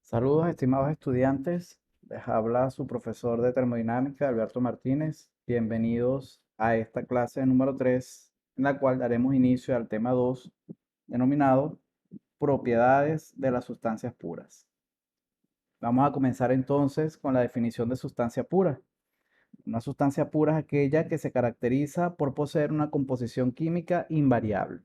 Saludos, estimados estudiantes. Les habla su profesor de termodinámica, Alberto Martínez. Bienvenidos a esta clase número 3, en la cual daremos inicio al tema 2, denominado propiedades de las sustancias puras. Vamos a comenzar entonces con la definición de sustancia pura. Una sustancia pura es aquella que se caracteriza por poseer una composición química invariable.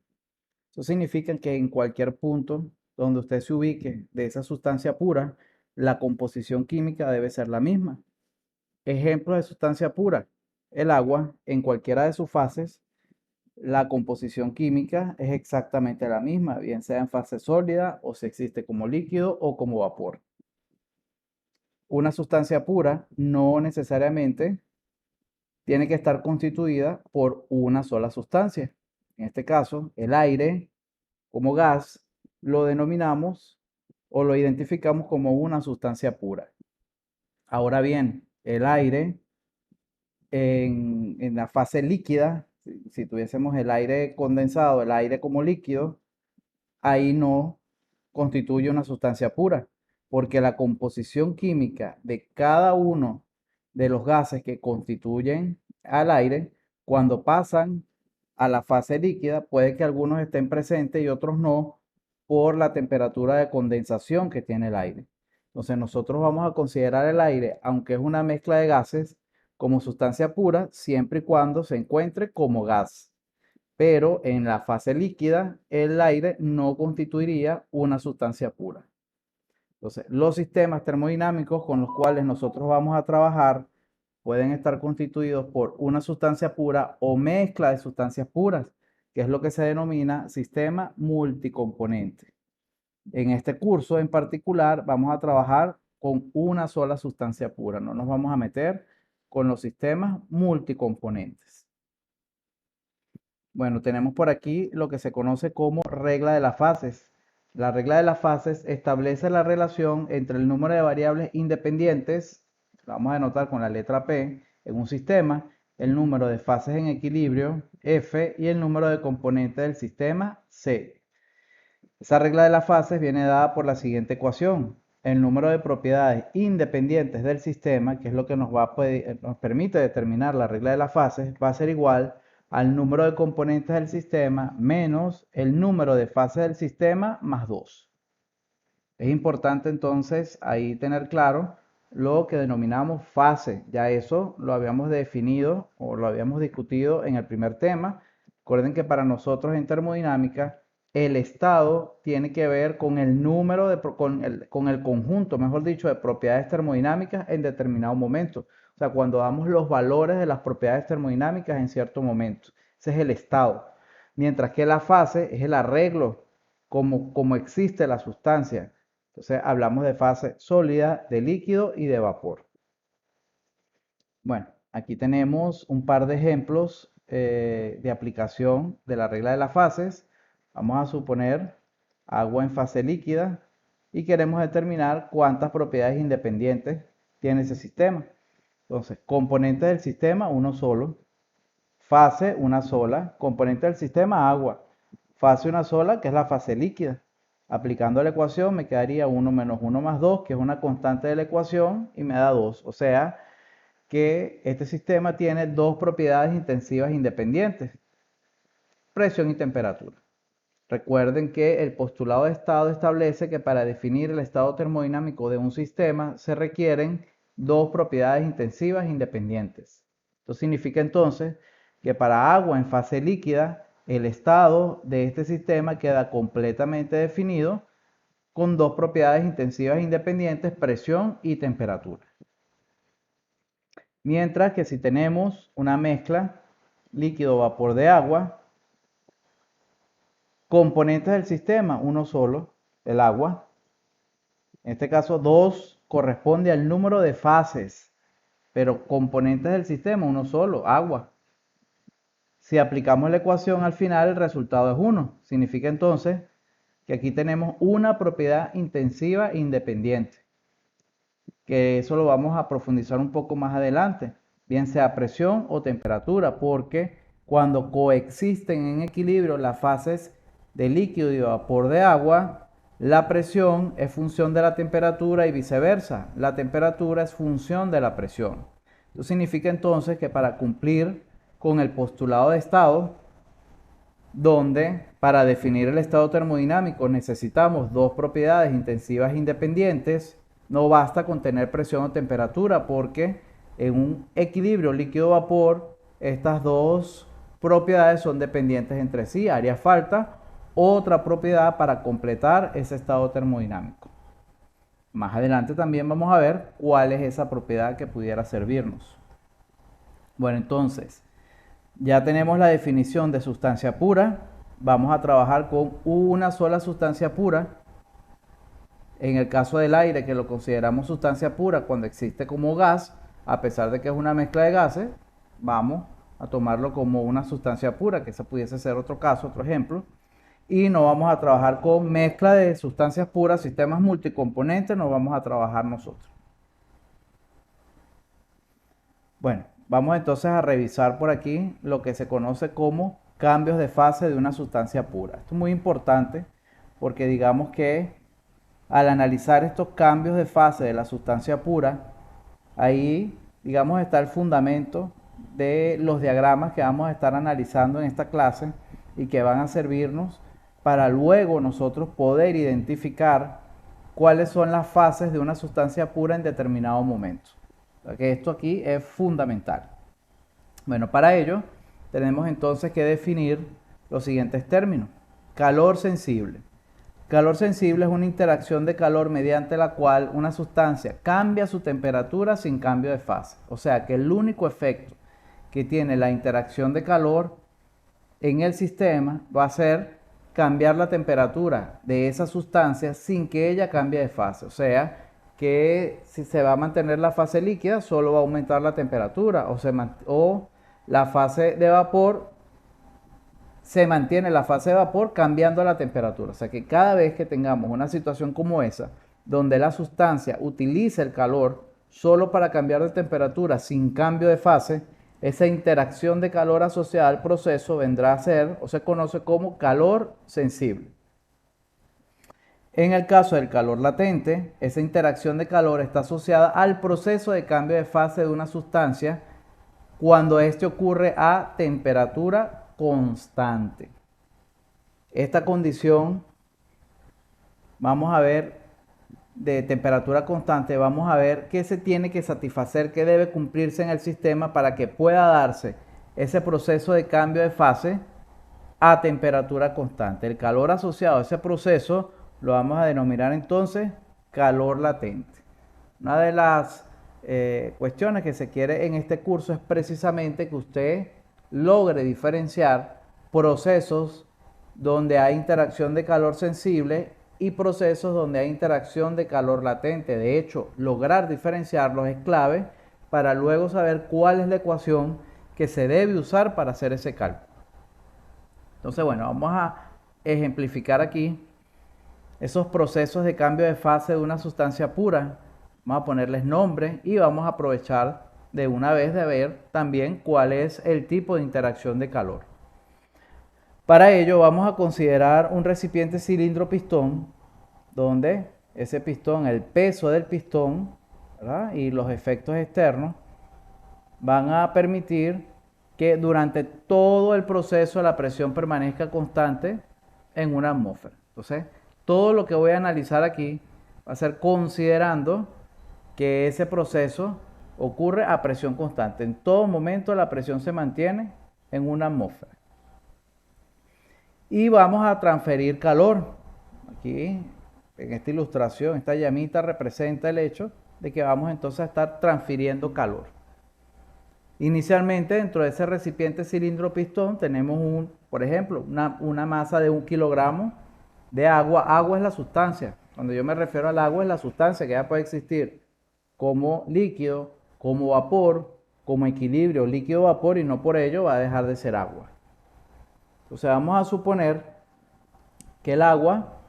Eso significa que en cualquier punto donde usted se ubique de esa sustancia pura, la composición química debe ser la misma. Ejemplos de sustancia pura. El agua, en cualquiera de sus fases, la composición química es exactamente la misma, bien sea en fase sólida o si existe como líquido o como vapor. Una sustancia pura no necesariamente tiene que estar constituida por una sola sustancia. En este caso, el aire como gas lo denominamos o lo identificamos como una sustancia pura. Ahora bien, el aire en la fase líquida, si tuviésemos el aire condensado, el aire como líquido, ahí no constituye una sustancia pura, porque la composición química de cada uno de los gases que constituyen al aire, cuando pasan a la fase líquida, puede que algunos estén presentes y otros no, por la temperatura de condensación que tiene el aire. Entonces nosotros vamos a considerar el aire, aunque es una mezcla de gases, como sustancia pura, siempre y cuando se encuentre como gas. Pero en la fase líquida, el aire no constituiría una sustancia pura. Entonces, los sistemas termodinámicos con los cuales nosotros vamos a trabajar pueden estar constituidos por una sustancia pura o mezcla de sustancias puras, que es lo que se denomina sistema multicomponente. En este curso en particular vamos a trabajar con una sola sustancia pura, no nos vamos a meter con los sistemas multicomponentes. Bueno, tenemos por aquí lo que se conoce como regla de las fases. La regla de las fases establece la relación entre el número de variables independientes, lo vamos a denotar con la letra P, en un sistema, el número de fases en equilibrio, F, y el número de componentes del sistema, C. Esa regla de las fases viene dada por la siguiente ecuación. El número de propiedades independientes del sistema, que es lo que nos permite determinar la regla de las fases, va a ser igual al número de componentes del sistema menos el número de fases del sistema más 2. Es importante entonces ahí tener claro lo que denominamos fase. Ya eso lo habíamos definido o lo habíamos discutido en el primer tema. Recuerden que para nosotros en termodinámica el estado tiene que ver con el número con el conjunto, mejor dicho, de propiedades termodinámicas en determinado momento. O sea, cuando damos los valores de las propiedades termodinámicas en cierto momento. Ese es el estado. Mientras que la fase es el arreglo, como existe la sustancia. Entonces hablamos de fase sólida, de líquido y de vapor. Bueno, aquí tenemos un par de ejemplos de aplicación de la regla de las fases. Vamos a suponer agua en fase líquida y queremos determinar cuántas propiedades independientes tiene ese sistema. Entonces, componentes del sistema, uno solo. Fase, una sola. Componente del sistema, agua. Fase, una sola, que es la fase líquida. Aplicando la ecuación me quedaría 1 menos 1 más 2, que es una constante de la ecuación, y me da 2. O sea que este sistema tiene dos propiedades intensivas independientes, presión y temperatura. Recuerden que el postulado de estado establece que para definir el estado termodinámico de un sistema se requieren dos propiedades intensivas independientes. Esto significa entonces que para agua en fase líquida, el estado de este sistema queda completamente definido con dos propiedades intensivas independientes, presión y temperatura. Mientras que si tenemos una mezcla líquido-vapor de agua, componentes del sistema, uno solo, el agua. En este caso, 2 corresponde al número de fases, pero componentes del sistema, uno solo, agua. Si aplicamos la ecuación al final, el resultado es 1. Significa entonces que aquí tenemos una propiedad intensiva independiente, que eso lo vamos a profundizar un poco más adelante, bien sea presión o temperatura, porque cuando coexisten en equilibrio las fases de líquido y vapor de agua, La presión es función de la temperatura y viceversa. La temperatura es función de la presión. Esto significa entonces que para cumplir con el postulado de estado, donde para definir el estado termodinámico necesitamos dos propiedades intensivas independientes, no basta con tener presión o temperatura, porque en un equilibrio líquido-vapor estas dos propiedades son dependientes entre sí. Haría falta otra propiedad para completar ese estado termodinámico. Más adelante también vamos a ver cuál es esa propiedad que pudiera servirnos. Bueno, entonces, ya tenemos la definición de sustancia pura. Vamos a trabajar con una sola sustancia pura. En el caso del aire, que lo consideramos sustancia pura cuando existe como gas, a pesar de que es una mezcla de gases, vamos a tomarlo como una sustancia pura, que ese pudiese ser otro caso, otro ejemplo. Y no vamos a trabajar con mezcla de sustancias puras, sistemas multicomponentes, no vamos a trabajar nosotros. Bueno, vamos entonces a revisar por aquí lo que se conoce como cambios de fase de una sustancia pura. Esto es muy importante porque digamos que al analizar estos cambios de fase de la sustancia pura, ahí digamos está el fundamento de los diagramas que vamos a estar analizando en esta clase y que van a servirnos para luego nosotros poder identificar cuáles son las fases de una sustancia pura en determinado momento. O sea que esto aquí es fundamental. Bueno, para ello tenemos entonces que definir los siguientes términos. Calor sensible. Calor sensible es una interacción de calor mediante la cual una sustancia cambia su temperatura sin cambio de fase. O sea que el único efecto que tiene la interacción de calor en el sistema va a ser cambiar la temperatura de esa sustancia sin que ella cambie de fase. O sea que si se va a mantener la fase líquida, solo va a aumentar la temperatura, o la fase de vapor se mantiene la fase de vapor cambiando la temperatura. O sea que cada vez que tengamos una situación como esa, donde la sustancia utiliza el calor solo para cambiar de temperatura sin cambio de fase, esa interacción de calor asociada al proceso vendrá a ser o se conoce como calor sensible. En el caso del calor latente, esa interacción de calor está asociada al proceso de cambio de fase de una sustancia cuando este ocurre a temperatura constante. Esta condición, vamos a ver, de temperatura constante, vamos a ver qué se tiene que satisfacer, qué debe cumplirse en el sistema para que pueda darse ese proceso de cambio de fase a temperatura constante. El calor asociado a ese proceso lo vamos a denominar entonces calor latente. Una de las cuestiones que se quiere en este curso es precisamente que usted logre diferenciar procesos donde hay interacción de calor sensible y procesos donde hay interacción de calor latente. De hecho, lograr diferenciarlos es clave para luego saber cuál es la ecuación que se debe usar para hacer ese cálculo. Entonces, bueno, vamos a ejemplificar aquí esos procesos de cambio de fase de una sustancia pura. Vamos a ponerles nombre y vamos a aprovechar de una vez de ver también cuál es el tipo de interacción de calor. Para ello vamos a considerar un recipiente cilindro-pistón donde ese pistón, el peso del pistón, ¿verdad?, y los efectos externos van a permitir que durante todo el proceso la presión permanezca constante en una atmósfera. Entonces, todo lo que voy a analizar aquí va a ser considerando que ese proceso ocurre a presión constante. En todo momento la presión se mantiene en una atmósfera. Y vamos a transferir calor. Aquí, en esta ilustración, esta llamita representa el hecho de que vamos entonces a estar transfiriendo calor. Inicialmente, dentro de ese recipiente cilindro-pistón tenemos, por ejemplo, una masa de 1 kilogramo de agua. Agua es la sustancia. Cuando yo me refiero al agua, es la sustancia que ya puede existir como líquido, como vapor, como equilibrio líquido-vapor, y no por ello va a dejar de ser agua. Entonces vamos a suponer que el agua,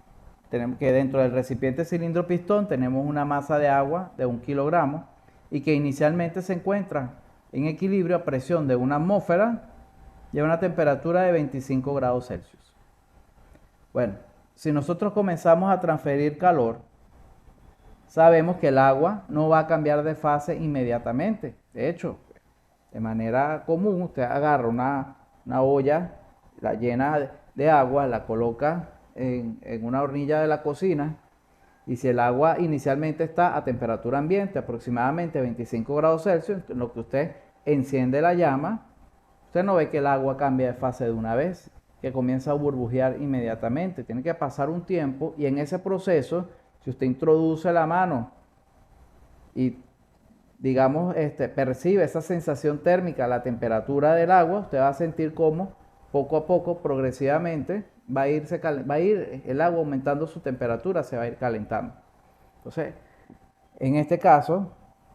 que dentro del recipiente cilindro-pistón tenemos una masa de agua de 1 kilogramo y que inicialmente se encuentra en equilibrio a presión de una atmósfera y a una temperatura de 25 grados Celsius. Bueno, si nosotros comenzamos a transferir calor, sabemos que el agua no va a cambiar de fase inmediatamente. De hecho, de manera común, usted agarra una olla, la llena de agua, la coloca en una hornilla de la cocina, y si el agua inicialmente está a temperatura ambiente, aproximadamente 25 grados Celsius, en lo que usted enciende la llama, usted no ve que el agua cambia de fase de una vez, que comienza a burbujear inmediatamente. Tiene que pasar un tiempo, y en ese proceso, si usted introduce la mano y digamos, percibe esa sensación térmica, la temperatura del agua, usted va a sentir cómo poco a poco, progresivamente, va a ir el agua aumentando su temperatura, se va a ir calentando. Entonces, en este caso,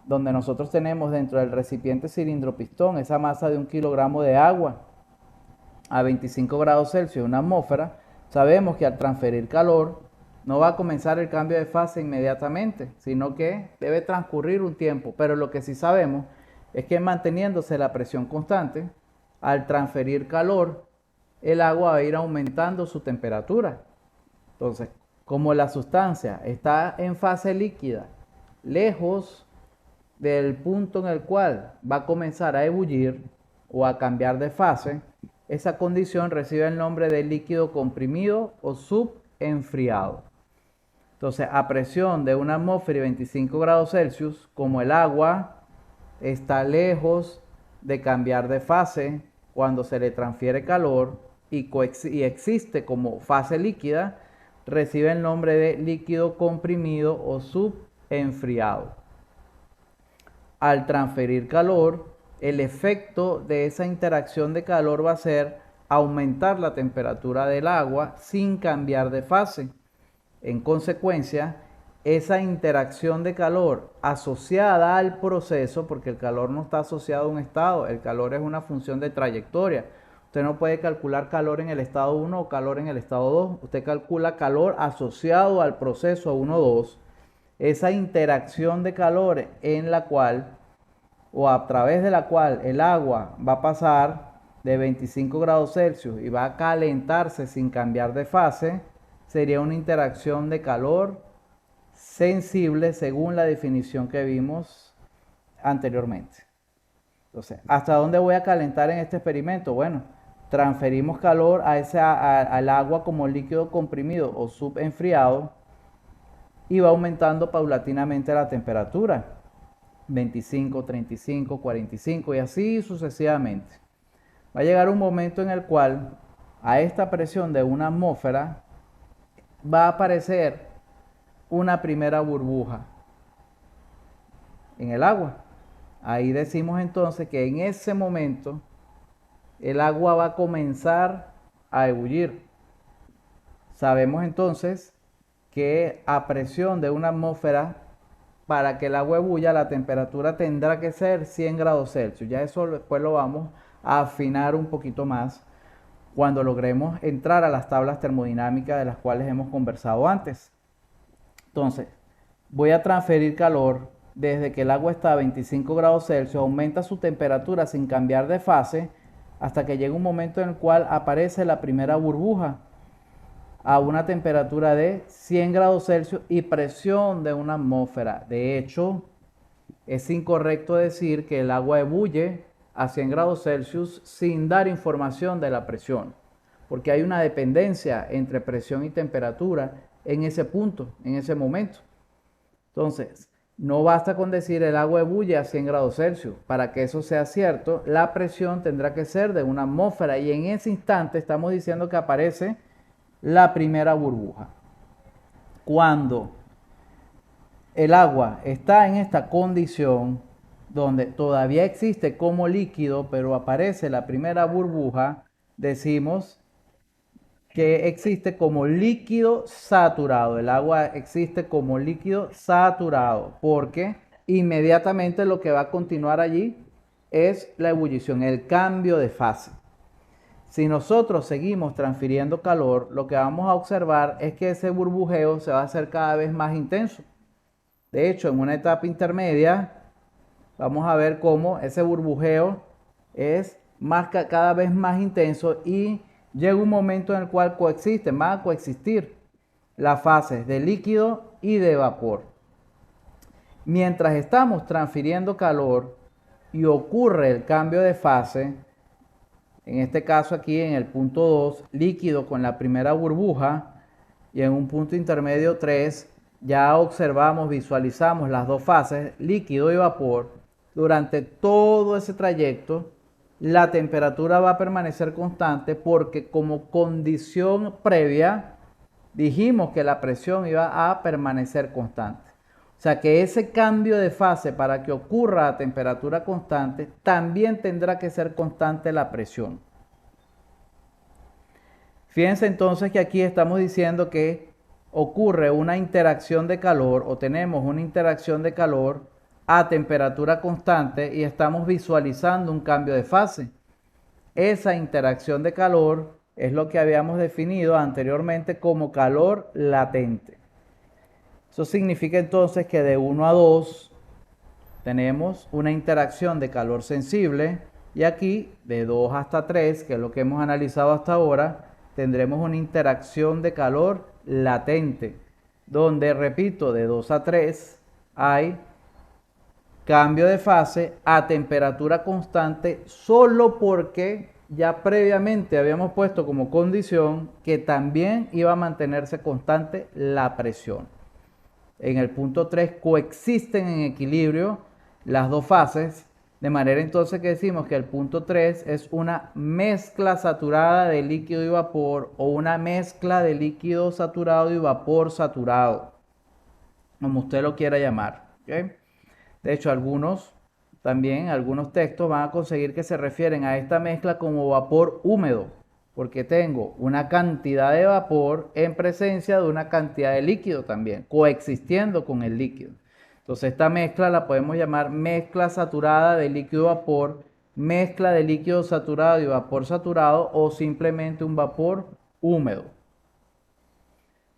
donde nosotros tenemos dentro del recipiente cilindro-pistón esa masa de 1 kilogramo de agua a 25 grados Celsius, una atmósfera, sabemos que al transferir calor, no va a comenzar el cambio de fase inmediatamente, sino que debe transcurrir un tiempo. Pero lo que sí sabemos es que manteniéndose la presión constante, al transferir calor, el agua va a ir aumentando su temperatura. Entonces, como la sustancia está en fase líquida, lejos del punto en el cual va a comenzar a ebullir o a cambiar de fase, esa condición recibe el nombre de líquido comprimido o subenfriado. Entonces, a presión de una atmósfera y 25 grados Celsius, como el agua está lejos de cambiar de fase cuando se le transfiere calor y existe como fase líquida, recibe el nombre de líquido comprimido o subenfriado. Al transferir calor, el efecto de esa interacción de calor va a ser aumentar la temperatura del agua sin cambiar de fase. En consecuencia, esa interacción de calor asociada al proceso, porque el calor no está asociado a un estado, el calor es una función de trayectoria. Usted no puede calcular calor en el estado 1 o calor en el estado 2. Usted calcula calor asociado al proceso 1 o 2. Esa interacción de calor en la cual, o a través de la cual el agua va a pasar de 25 grados Celsius y va a calentarse sin cambiar de fase, sería una interacción de calor sensible según la definición que vimos anteriormente. Entonces, ¿hasta dónde voy a calentar en este experimento? Bueno, transferimos calor al agua como líquido comprimido o subenfriado y va aumentando paulatinamente la temperatura. 25, 35, 45 y así sucesivamente. Va a llegar un momento en el cual a esta presión de una atmósfera va a aparecer una primera burbuja en el agua. Ahí decimos entonces que en ese momento el agua va a comenzar a ebullir. Sabemos entonces que a presión de una atmósfera, para que el agua ebulla, la temperatura tendrá que ser 100 grados Celsius. Ya eso después lo vamos a afinar un poquito más cuando logremos entrar a las tablas termodinámicas de las cuales hemos conversado antes. Entonces, voy a transferir calor desde que el agua está a 25 grados Celsius, aumenta su temperatura sin cambiar de fase, hasta que llega un momento en el cual aparece la primera burbuja a una temperatura de 100 grados Celsius y presión de una atmósfera. De hecho, es incorrecto decir que el agua ebulle a 100 grados Celsius sin dar información de la presión, porque hay una dependencia entre presión y temperatura en ese punto, en ese momento. Entonces, no basta con decir el agua ebulle a 100 grados Celsius. Para que eso sea cierto, la presión tendrá que ser de una atmósfera y en ese instante estamos diciendo que aparece la primera burbuja. Cuando el agua está en esta condición donde todavía existe como líquido, pero aparece la primera burbuja, decimos que existe como líquido saturado. El agua existe como líquido saturado porque inmediatamente lo que va a continuar allí es la ebullición, el cambio de fase. Si nosotros seguimos transfiriendo calor, lo que vamos a observar es que ese burbujeo se va a hacer cada vez más intenso. De hecho, en una etapa intermedia, vamos a ver cómo ese burbujeo es cada vez más intenso y llega un momento en el cual coexisten, van a coexistir las fases de líquido y de vapor. Mientras estamos transfiriendo calor y ocurre el cambio de fase, en este caso aquí en el punto 2, líquido con la primera burbuja, y en un punto intermedio 3, ya observamos, visualizamos las dos fases, líquido y vapor. Durante todo ese trayecto, la temperatura va a permanecer constante porque como condición previa, dijimos que la presión iba a permanecer constante. O sea que ese cambio de fase para que ocurra a temperatura constante, también tendrá que ser constante la presión. Fíjense entonces que aquí estamos diciendo que ocurre una interacción de calor o tenemos una interacción de calor a temperatura constante y estamos visualizando un cambio de fase. Esa interacción de calor es lo que habíamos definido anteriormente como calor latente. Eso significa entonces que de 1 a 2 tenemos una interacción de calor sensible y aquí de 2 hasta 3, que es lo que hemos analizado hasta ahora, tendremos una interacción de calor latente, donde, repito, de 2 a 3 hay cambio de fase a temperatura constante solo porque ya previamente habíamos puesto como condición que también iba a mantenerse constante la presión. En el punto 3 coexisten en equilibrio las dos fases, de manera entonces que decimos que el punto 3 es una mezcla saturada de líquido y vapor o una mezcla de líquido saturado y vapor saturado, como usted lo quiera llamar. ¿Okay? De hecho, algunos textos van a conseguir que se refieren a esta mezcla como vapor húmedo, porque tengo una cantidad de vapor en presencia de una cantidad de líquido también, coexistiendo con el líquido. Entonces esta mezcla la podemos llamar mezcla saturada de líquido-vapor, mezcla de líquido saturado y vapor saturado o simplemente un vapor húmedo.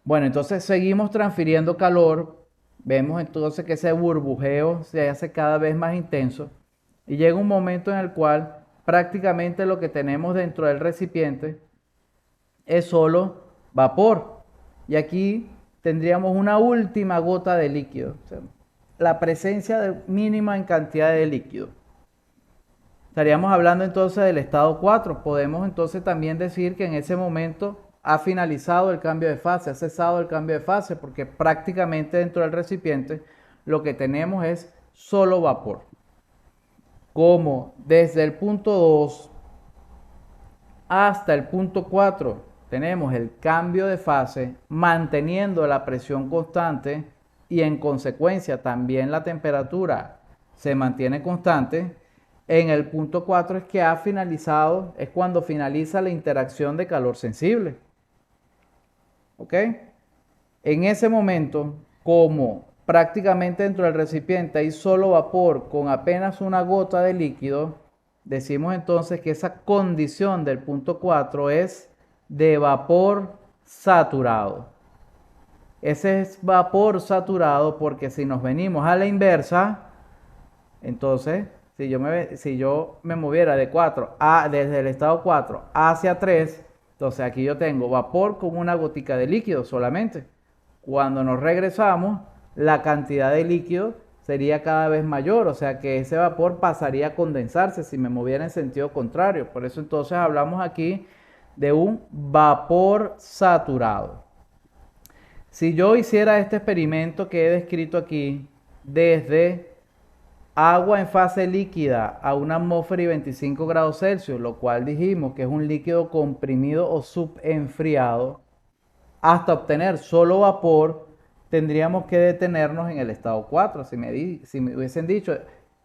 Bueno, entonces seguimos transfiriendo calor. Vemos entonces que ese burbujeo se hace cada vez más intenso y llega un momento en el cual prácticamente lo que tenemos dentro del recipiente es solo vapor. Y aquí tendríamos una última gota de líquido. O sea, la presencia mínima en cantidad de líquido. Estaríamos hablando entonces del estado 4. Podemos entonces también decir que en ese momento ha finalizado el cambio de fase, ha cesado el cambio de fase, porque prácticamente dentro del recipiente lo que tenemos es solo vapor. Como desde el punto 2 hasta el punto 4 tenemos el cambio de fase manteniendo la presión constante y en consecuencia también la temperatura se mantiene constante. En el punto 4 es que ha finalizado, es cuando finaliza la interacción de calor sensible. ¿Ok? En ese momento, como prácticamente dentro del recipiente hay solo vapor con apenas una gota de líquido, decimos entonces que esa condición del punto 4 es de vapor saturado. Ese es vapor saturado porque si nos venimos a la inversa, entonces si yo me moviera de 4 desde el estado 4 hacia 3, entonces aquí yo tengo vapor con una gotica de líquido solamente. Cuando nos regresamos, la cantidad de líquido sería cada vez mayor, o sea que ese vapor pasaría a condensarse si me moviera en sentido contrario. Por eso entonces hablamos aquí de un vapor saturado. Si yo hiciera este experimento que he descrito aquí, desde agua en fase líquida a una atmósfera y 25 grados Celsius, lo cual dijimos que es un líquido comprimido o subenfriado, hasta obtener solo vapor, tendríamos que detenernos en el estado 4. Si me hubiesen dicho,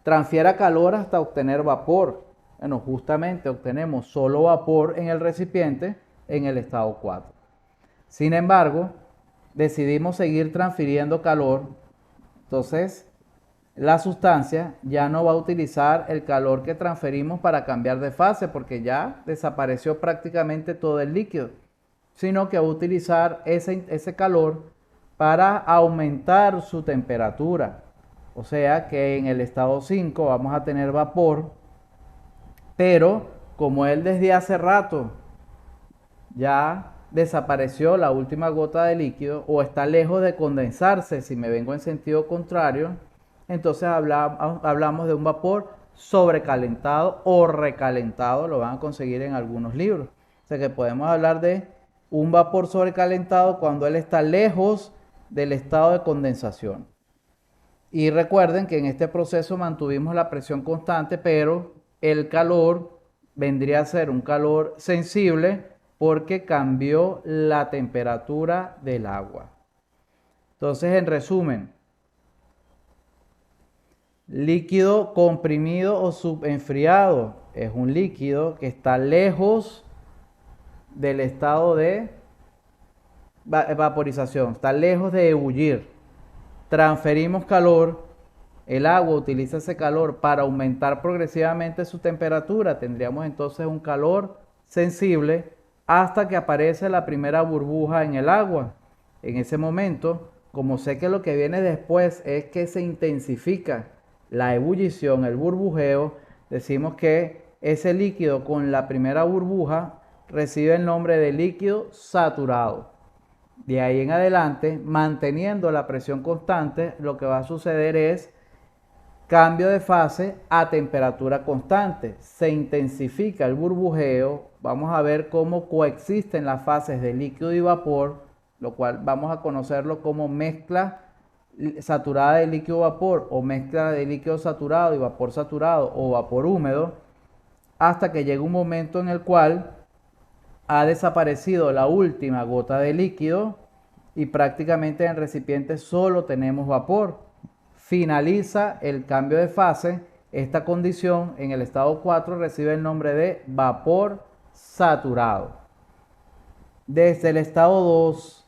transfiera calor hasta obtener vapor. Bueno, justamente obtenemos solo vapor en el recipiente en el estado 4. Sin embargo, decidimos seguir transfiriendo calor. Entonces, la sustancia ya no va a utilizar el calor que transferimos para cambiar de fase porque ya desapareció prácticamente todo el líquido, sino que va a utilizar ese calor para aumentar su temperatura. O sea que en el estado 5 vamos a tener vapor, pero como él desde hace rato ya desapareció la última gota de líquido o está lejos de condensarse, si me vengo en sentido contrario, entonces hablamos de un vapor sobrecalentado o recalentado, lo van a conseguir en algunos libros. O sea que podemos hablar de un vapor sobrecalentado cuando él está lejos del estado de condensación. Y recuerden que en este proceso mantuvimos la presión constante, pero el calor vendría a ser un calor sensible porque cambió la temperatura del agua. Entonces, en resumen, líquido comprimido o subenfriado es un líquido que está lejos del estado de vaporización, está lejos de ebullir. Transferimos calor, el agua utiliza ese calor para aumentar progresivamente su temperatura. Tendríamos entonces un calor sensible hasta que aparece la primera burbuja en el agua. En ese momento, como sé que lo que viene después es que se intensifica la ebullición, el burbujeo, decimos que ese líquido con la primera burbuja recibe el nombre de líquido saturado. De ahí en adelante, manteniendo la presión constante, lo que va a suceder es cambio de fase a temperatura constante. Se intensifica el burbujeo. Vamos a ver cómo coexisten las fases de líquido y vapor, lo cual vamos a conocerlo como mezcla saturada de líquido-vapor o mezcla de líquido saturado y vapor saturado o vapor húmedo, hasta que llega un momento en el cual ha desaparecido la última gota de líquido y prácticamente en el recipiente solo tenemos vapor. Finaliza el cambio de fase. Esta condición en el estado 4 recibe el nombre de vapor saturado. Desde el estado 2,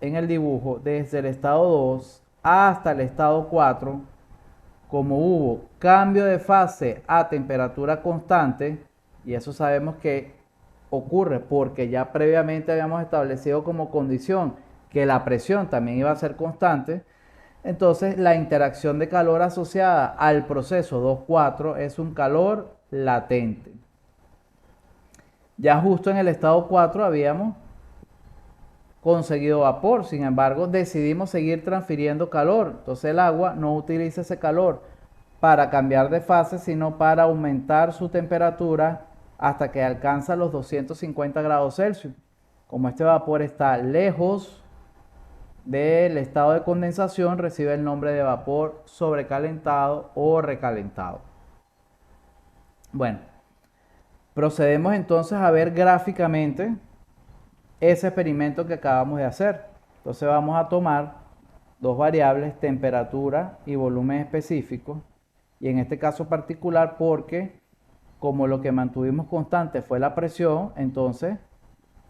en el dibujo, desde el estado 2 hasta el estado 4, como hubo cambio de fase a temperatura constante, y eso sabemos que ocurre porque ya previamente habíamos establecido como condición que la presión también iba a ser constante, entonces la interacción de calor asociada al proceso 2,4 es un calor latente. Ya justo en el estado 4 habíamos conseguido vapor, sin embargo decidimos seguir transfiriendo calor, entonces el agua no utiliza ese calor para cambiar de fase, sino para aumentar su temperatura hasta que alcanza los 250 grados Celsius. Como este vapor está lejos del estado de condensación, recibe el nombre de vapor sobrecalentado o recalentado. Bueno, procedemos entonces a ver gráficamente ese experimento que acabamos de hacer. Entonces vamos a tomar dos variables, temperatura y volumen específico, y en este caso particular porque como lo que mantuvimos constante fue la presión, entonces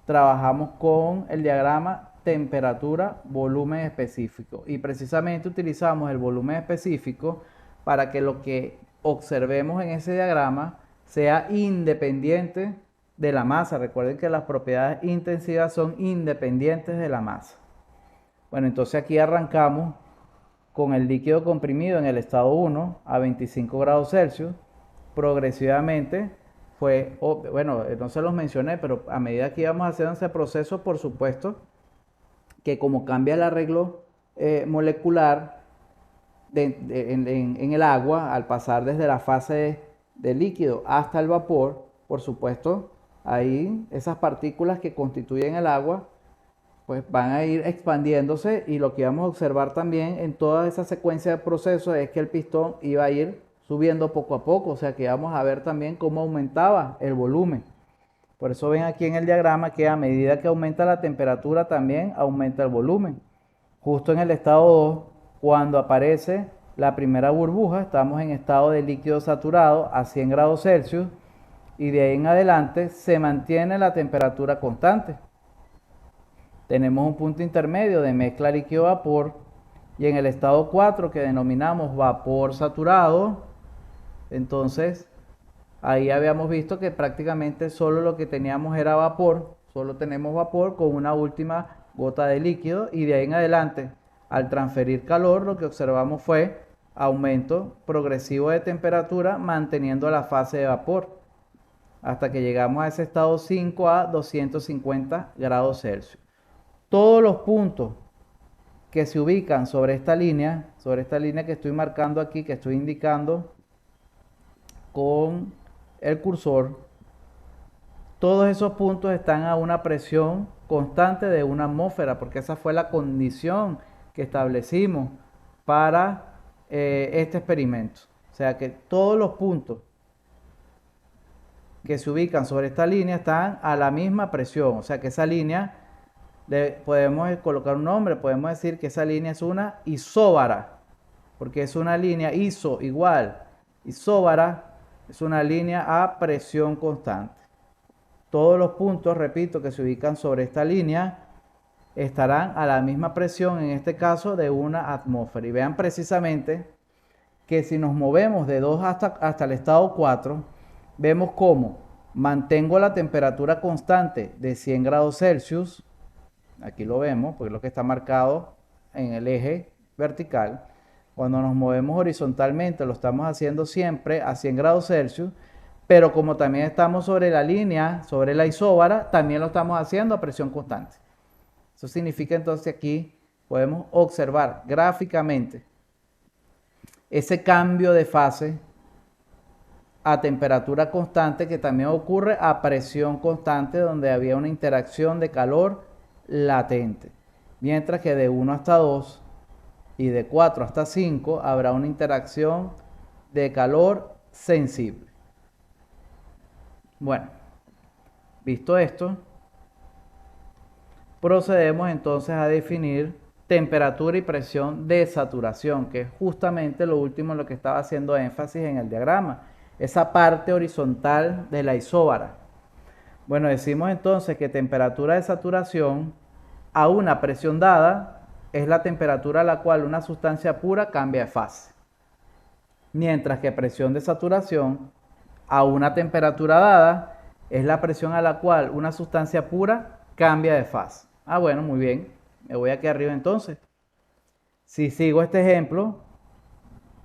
trabajamos con el diagrama temperatura, volumen específico, y precisamente utilizamos el volumen específico para que lo que observemos en ese diagrama sea independiente de la masa. Recuerden que las propiedades intensivas son independientes de la masa. Bueno, entonces aquí arrancamos con el líquido comprimido en el estado 1 a 25 grados Celsius. Progresivamente fue, bueno, no se los mencioné, pero a medida que íbamos haciendo ese proceso, por supuesto, que como cambia el arreglo molecular en el agua, al pasar desde la fase de líquido hasta el vapor, por supuesto, ahí esas partículas que constituyen el agua, pues van a ir expandiéndose, y lo que vamos a observar también en toda esa secuencia de procesos es que el pistón iba a ir subiendo poco a poco, o sea que vamos a ver también cómo aumentaba el volumen. Por eso ven aquí en el diagrama que a medida que aumenta la temperatura también aumenta el volumen. Justo en el estado 2, cuando aparece la primera burbuja, estamos en estado de líquido saturado a 100 grados Celsius, y de ahí en adelante se mantiene la temperatura constante. Tenemos un punto intermedio de mezcla líquido-vapor, y en el estado 4, que denominamos vapor saturado, entonces ahí habíamos visto que prácticamente solo lo que teníamos era vapor, solo tenemos vapor con una última gota de líquido, y de ahí en adelante, al transferir calor, lo que observamos fue aumento progresivo de temperatura manteniendo la fase de vapor. hasta que llegamos a ese estado 5 a 250 grados Celsius. Todos los puntos que se ubican sobre esta línea que estoy marcando aquí, que estoy indicando con el cursor, todos esos puntos están a una presión constante de una atmósfera, porque esa fue la condición que establecimos para este experimento. O sea que todos los puntos que se ubican sobre esta línea están a la misma presión. O sea que esa línea, podemos colocar un nombre, podemos decir que esa línea es una isóbara, porque es una línea iso igual. Isóbara es una línea a presión constante. Todos los puntos, repito, que se ubican sobre esta línea estarán a la misma presión, en este caso de una atmósfera. Y vean precisamente que si nos movemos de 2 hasta el estado 4, vemos cómo mantengo la temperatura constante de 100 grados Celsius. Aquí lo vemos, porque es lo que está marcado en el eje vertical. Cuando nos movemos horizontalmente, lo estamos haciendo siempre a 100 grados Celsius. Pero como también estamos sobre la línea, sobre la isóbara, también lo estamos haciendo a presión constante. Eso significa entonces aquí podemos observar gráficamente ese cambio de fase a temperatura constante que también ocurre a presión constante, donde había una interacción de calor latente. Mientras que de 1 hasta 2 y de 4 hasta 5 habrá una interacción de calor sensible. Bueno, visto esto, procedemos entonces a definir temperatura y presión de saturación, que es justamente lo último en lo que estaba haciendo énfasis en el diagrama, esa parte horizontal de la isóbara. Bueno, decimos entonces que temperatura de saturación a una presión dada es la temperatura a la cual una sustancia pura cambia de fase, mientras que presión de saturación a una temperatura dada es la presión a la cual una sustancia pura cambia de fase. Ah, bueno, muy bien. Me voy aquí arriba entonces. Si sigo este ejemplo,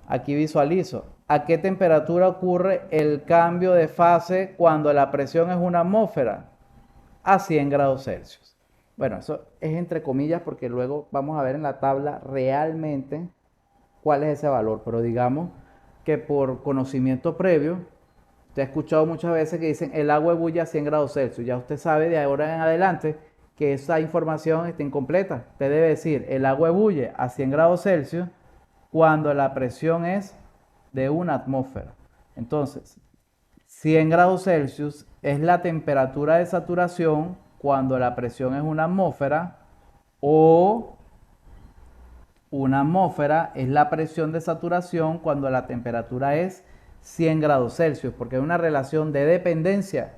aquí visualizo a qué temperatura ocurre el cambio de fase cuando la presión es una atmósfera. A 100 grados Celsius. Bueno, eso es entre comillas porque luego vamos a ver en la tabla realmente cuál es ese valor. Pero digamos que por conocimiento previo, usted ha escuchado muchas veces que dicen el agua ebulle a 100 grados Celsius. Ya usted sabe de ahora en adelante que esa información está incompleta. Usted debe decir el agua ebulle a 100 grados Celsius cuando la presión es de una atmósfera. Entonces, 100 grados Celsius es la temperatura de saturación cuando la presión es una atmósfera, o una atmósfera es la presión de saturación cuando la temperatura es 100 grados Celsius, porque hay una relación de dependencia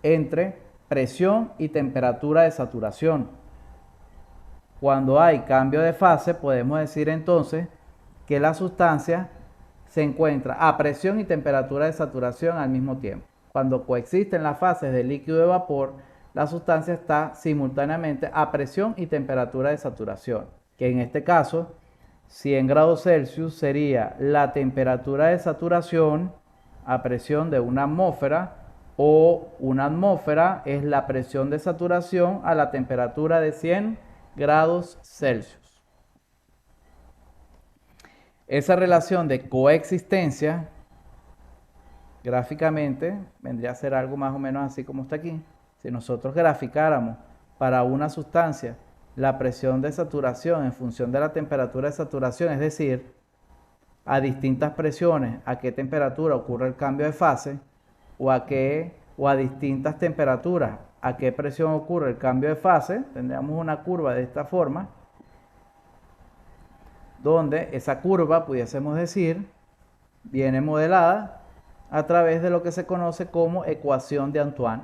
entre presión y temperatura de saturación. Cuando hay cambio de fase, podemos decir entonces que la sustancia se encuentra a presión y temperatura de saturación al mismo tiempo. Cuando coexisten las fases de líquido y de vapor, la sustancia está simultáneamente a presión y temperatura de saturación, que en este caso 100 grados Celsius sería la temperatura de saturación a presión de una atmósfera, o una atmósfera es la presión de saturación a la temperatura de 100 grados Celsius. Esa relación de coexistencia gráficamente vendría a ser algo más o menos así como está aquí. Si nosotros graficáramos para una sustancia la presión de saturación en función de la temperatura de saturación, es decir, a distintas presiones a qué temperatura ocurre el cambio de fase, o a distintas temperaturas a qué presión ocurre el cambio de fase, tendríamos una curva de esta forma, donde esa curva, pudiésemos decir, viene modelada a través de lo que se conoce como ecuación de Antoine,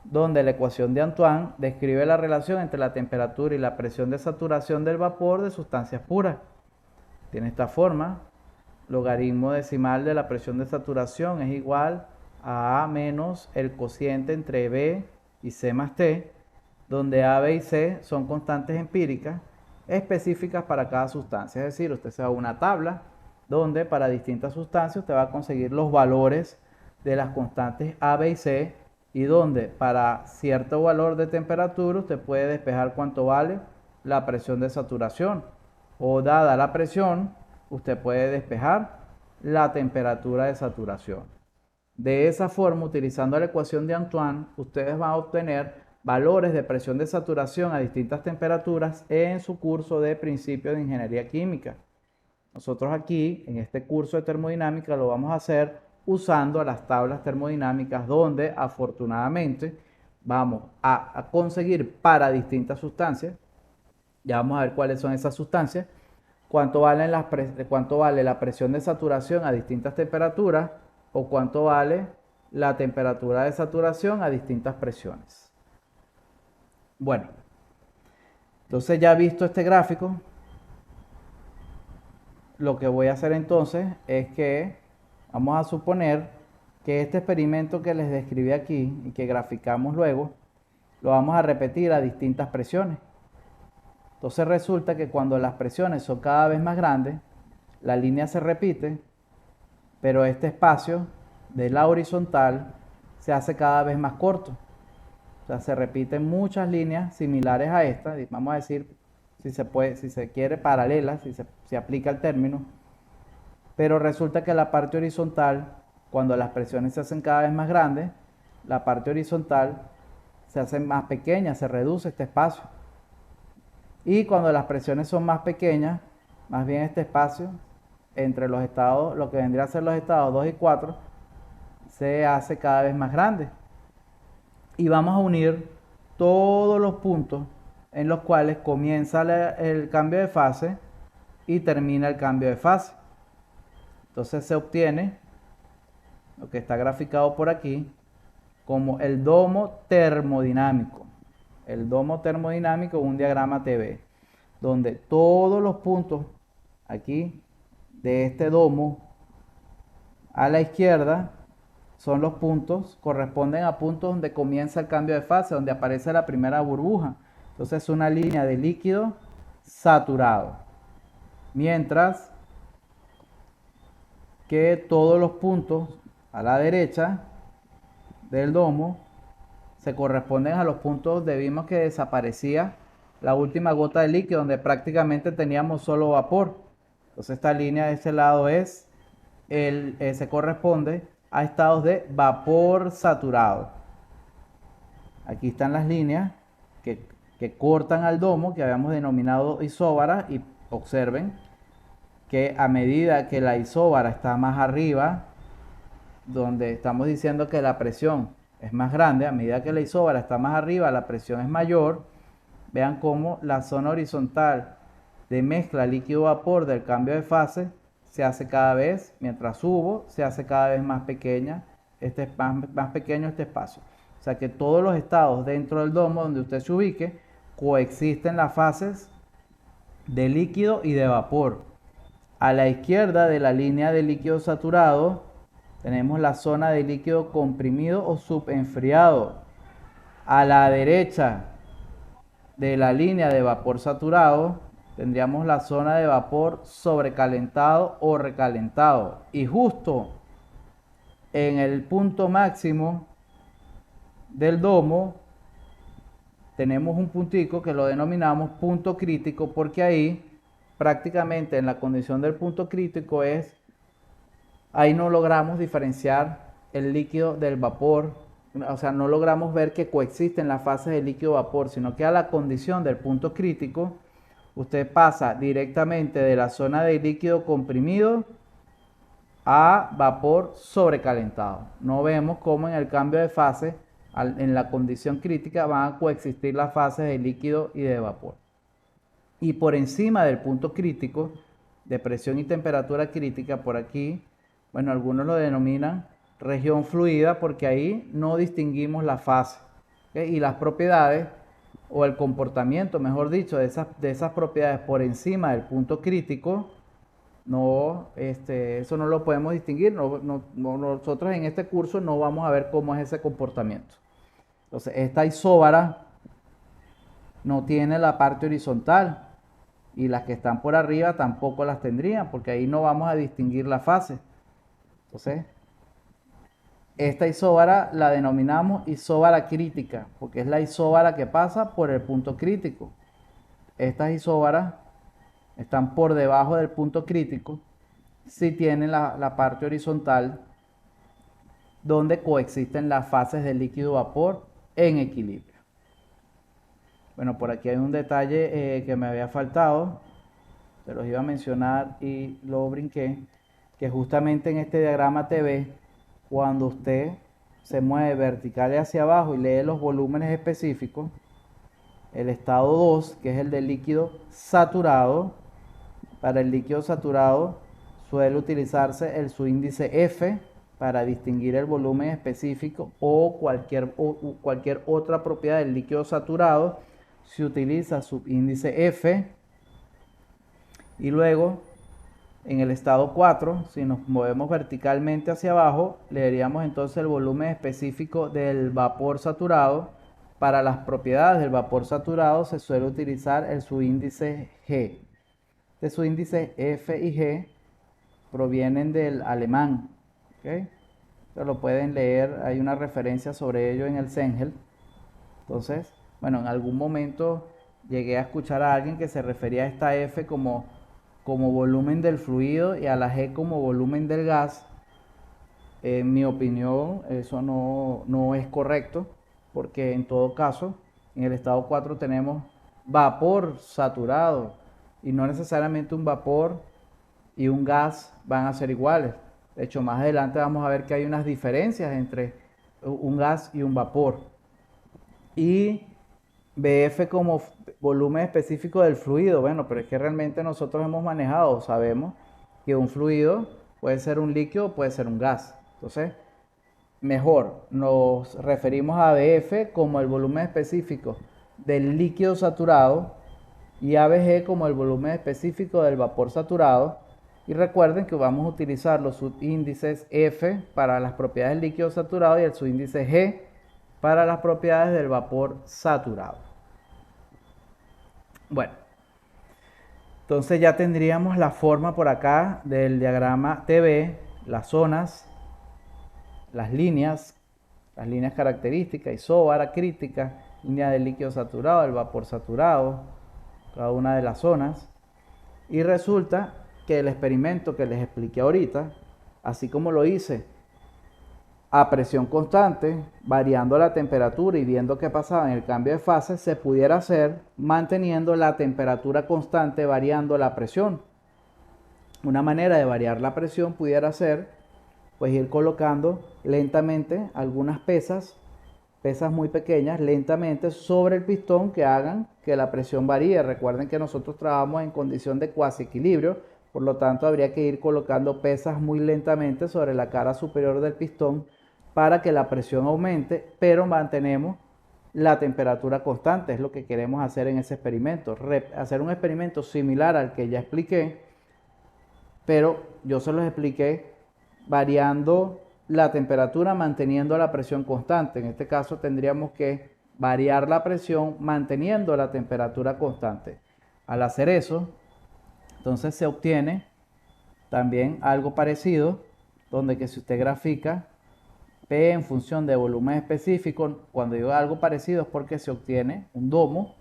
donde la ecuación de Antoine describe la relación entre la temperatura y la presión de saturación del vapor de sustancias puras. Tiene esta forma: logaritmo decimal de la presión de saturación es igual a menos el cociente entre B y C más T, donde A, B y C son constantes empíricas específicas para cada sustancia. Es decir, usted se va a una tabla donde para distintas sustancias usted va a conseguir los valores de las constantes A, B y C, y donde para cierto valor de temperatura usted puede despejar cuánto vale la presión de saturación, o dada la presión usted puede despejar la temperatura de saturación. De esa forma, utilizando la ecuación de Antoine, ustedes van a obtener valores de presión de saturación a distintas temperaturas en su curso de principios de ingeniería química. Nosotros aquí, en este curso de termodinámica, lo vamos a hacer usando las tablas termodinámicas, donde afortunadamente vamos a conseguir para distintas sustancias, ya vamos a ver cuáles son esas sustancias, cuánto vale la presión de saturación a distintas temperaturas, o cuánto vale la temperatura de saturación a distintas presiones. Bueno, entonces ya visto este gráfico, lo que voy a hacer entonces es que vamos a suponer que este experimento que les describí aquí y que graficamos luego, lo vamos a repetir a distintas presiones. Entonces resulta que cuando las presiones son cada vez más grandes, la línea se repite, pero este espacio de la horizontal se hace cada vez más corto. O sea, se repiten muchas líneas similares a esta, vamos a decir, si se quiere, paralelas, si se aplica el término, pero resulta que la parte horizontal, cuando las presiones se hacen cada vez más grandes, la parte horizontal se hace más pequeña, se reduce este espacio. Y cuando las presiones son más pequeñas, más bien este espacio entre los estados, lo que vendría a ser los estados 2 y 4, se hace cada vez más grande. Y vamos a unir todos los puntos en los cuales comienza el cambio de fase y termina el cambio de fase. Entonces se obtiene lo que está graficado por aquí como el domo termodinámico. El domo termodinámico es un diagrama TV, donde todos los puntos aquí de este domo a la izquierda son los puntos, corresponden a puntos donde comienza el cambio de fase, donde aparece la primera burbuja. Entonces es una línea de líquido saturado. Mientras que todos los puntos a la derecha del domo se corresponden a los puntos donde vimos que desaparecía la última gota de líquido, donde prácticamente teníamos solo vapor. Entonces esta línea de este lado se corresponde a estados de vapor saturado. Aquí están las líneas que cortan al domo, que habíamos denominado isóbara, y observen que a medida que la isóbara está más arriba, donde estamos diciendo que la presión es más grande, a medida que la isóbara está más arriba, la presión es mayor. Vean cómo la zona horizontal de mezcla líquido-vapor del cambio de fase se hace cada vez, mientras subo, se hace cada vez más pequeño este espacio. O sea que todos los estados dentro del domo donde usted se ubique, coexisten las fases de líquido y de vapor. A la izquierda de la línea de líquido saturado tenemos la zona de líquido comprimido o subenfriado. A la derecha de la línea de vapor saturado tendríamos la zona de vapor sobrecalentado o recalentado. Y justo en el punto máximo del domo tenemos un puntico que lo denominamos punto crítico, porque ahí prácticamente en la condición del punto crítico ahí no logramos diferenciar el líquido del vapor. O sea, no logramos ver que coexisten las fases de líquido-vapor, sino que a la condición del punto crítico, usted pasa directamente de la zona de líquido comprimido a vapor sobrecalentado. No vemos cómo en el cambio de fase, en la condición crítica, van a coexistir las fases de líquido y de vapor. Y por encima del punto crítico, de presión y temperatura crítica, por aquí, bueno, algunos lo denominan región fluida, porque ahí no distinguimos la fase, ¿okay? Y las propiedades, o el comportamiento, mejor dicho, de esas propiedades por encima del punto crítico, eso no lo podemos distinguir. Nosotros en este curso no vamos a ver cómo es ese comportamiento. Entonces, esta isóbara no tiene la parte horizontal, y las que están por arriba tampoco las tendrían, porque ahí no vamos a distinguir la fase. Entonces, esta isóbara la denominamos isóbara crítica, porque es la isóbara que pasa por el punto crítico. Estas isóbaras están por debajo del punto crítico si tienen la parte horizontal donde coexisten las fases del líquido-vapor en equilibrio. Bueno, por aquí hay un detalle que me había faltado, se los iba a mencionar y lo brinqué, que justamente en este diagrama TV, cuando usted se mueve vertical hacia abajo y lee los volúmenes específicos, el estado 2, que es el del líquido saturado, para el líquido saturado suele utilizarse el subíndice F para distinguir el volumen específico o cualquier otra propiedad del líquido saturado. Se utiliza subíndice F y luego en el estado 4, si nos movemos verticalmente hacia abajo, leeríamos entonces el volumen específico del vapor saturado. Para las propiedades del vapor saturado se suele utilizar el subíndice G. Este subíndice F y G provienen del alemán. ¿Okay? Esto lo pueden leer, hay una referencia sobre ello en el Cengel. Entonces, bueno, en algún momento llegué a escuchar a alguien que se refería a esta F como volumen del fluido y a la G como volumen del gas. En mi opinión, eso no es correcto, porque en todo caso, en el estado 4 tenemos vapor saturado y no necesariamente un vapor y un gas van a ser iguales. De hecho, más adelante vamos a ver que hay unas diferencias entre un gas y un vapor. Y BF como volumen específico del fluido. Bueno, pero es que realmente nosotros hemos manejado, sabemos que un fluido puede ser un líquido o puede ser un gas. Entonces, mejor nos referimos a BF como el volumen específico del líquido saturado y ABG como el volumen específico del vapor saturado. Y recuerden que vamos a utilizar los subíndices F para las propiedades del líquido saturado y el subíndice G para las propiedades del vapor saturado. Bueno, entonces ya tendríamos la forma por acá del diagrama TV, las zonas, las líneas características, isóbara crítica, línea del líquido saturado, el vapor saturado, cada una de las zonas. Y resulta que el experimento que les expliqué ahorita, así como lo hice a presión constante, variando la temperatura y viendo qué pasaba en el cambio de fase, se pudiera hacer manteniendo la temperatura constante, variando la presión. Una manera de variar la presión pudiera ser pues ir colocando lentamente algunas pesas muy pequeñas, lentamente sobre el pistón que hagan que la presión varíe. Recuerden que nosotros trabajamos en condición de cuasi equilibrio, por lo tanto habría que ir colocando pesas muy lentamente sobre la cara superior del pistón para que la presión aumente, pero mantenemos la temperatura constante. Es lo que queremos hacer en ese experimento, hacer un experimento similar al que ya expliqué, pero yo se los expliqué variando la temperatura, manteniendo la presión constante. En este caso tendríamos que variar la presión manteniendo la temperatura constante. Al hacer eso, entonces se obtiene también algo parecido, donde que si usted grafica P en función de volumen específico, cuando digo algo parecido es porque se obtiene un domo,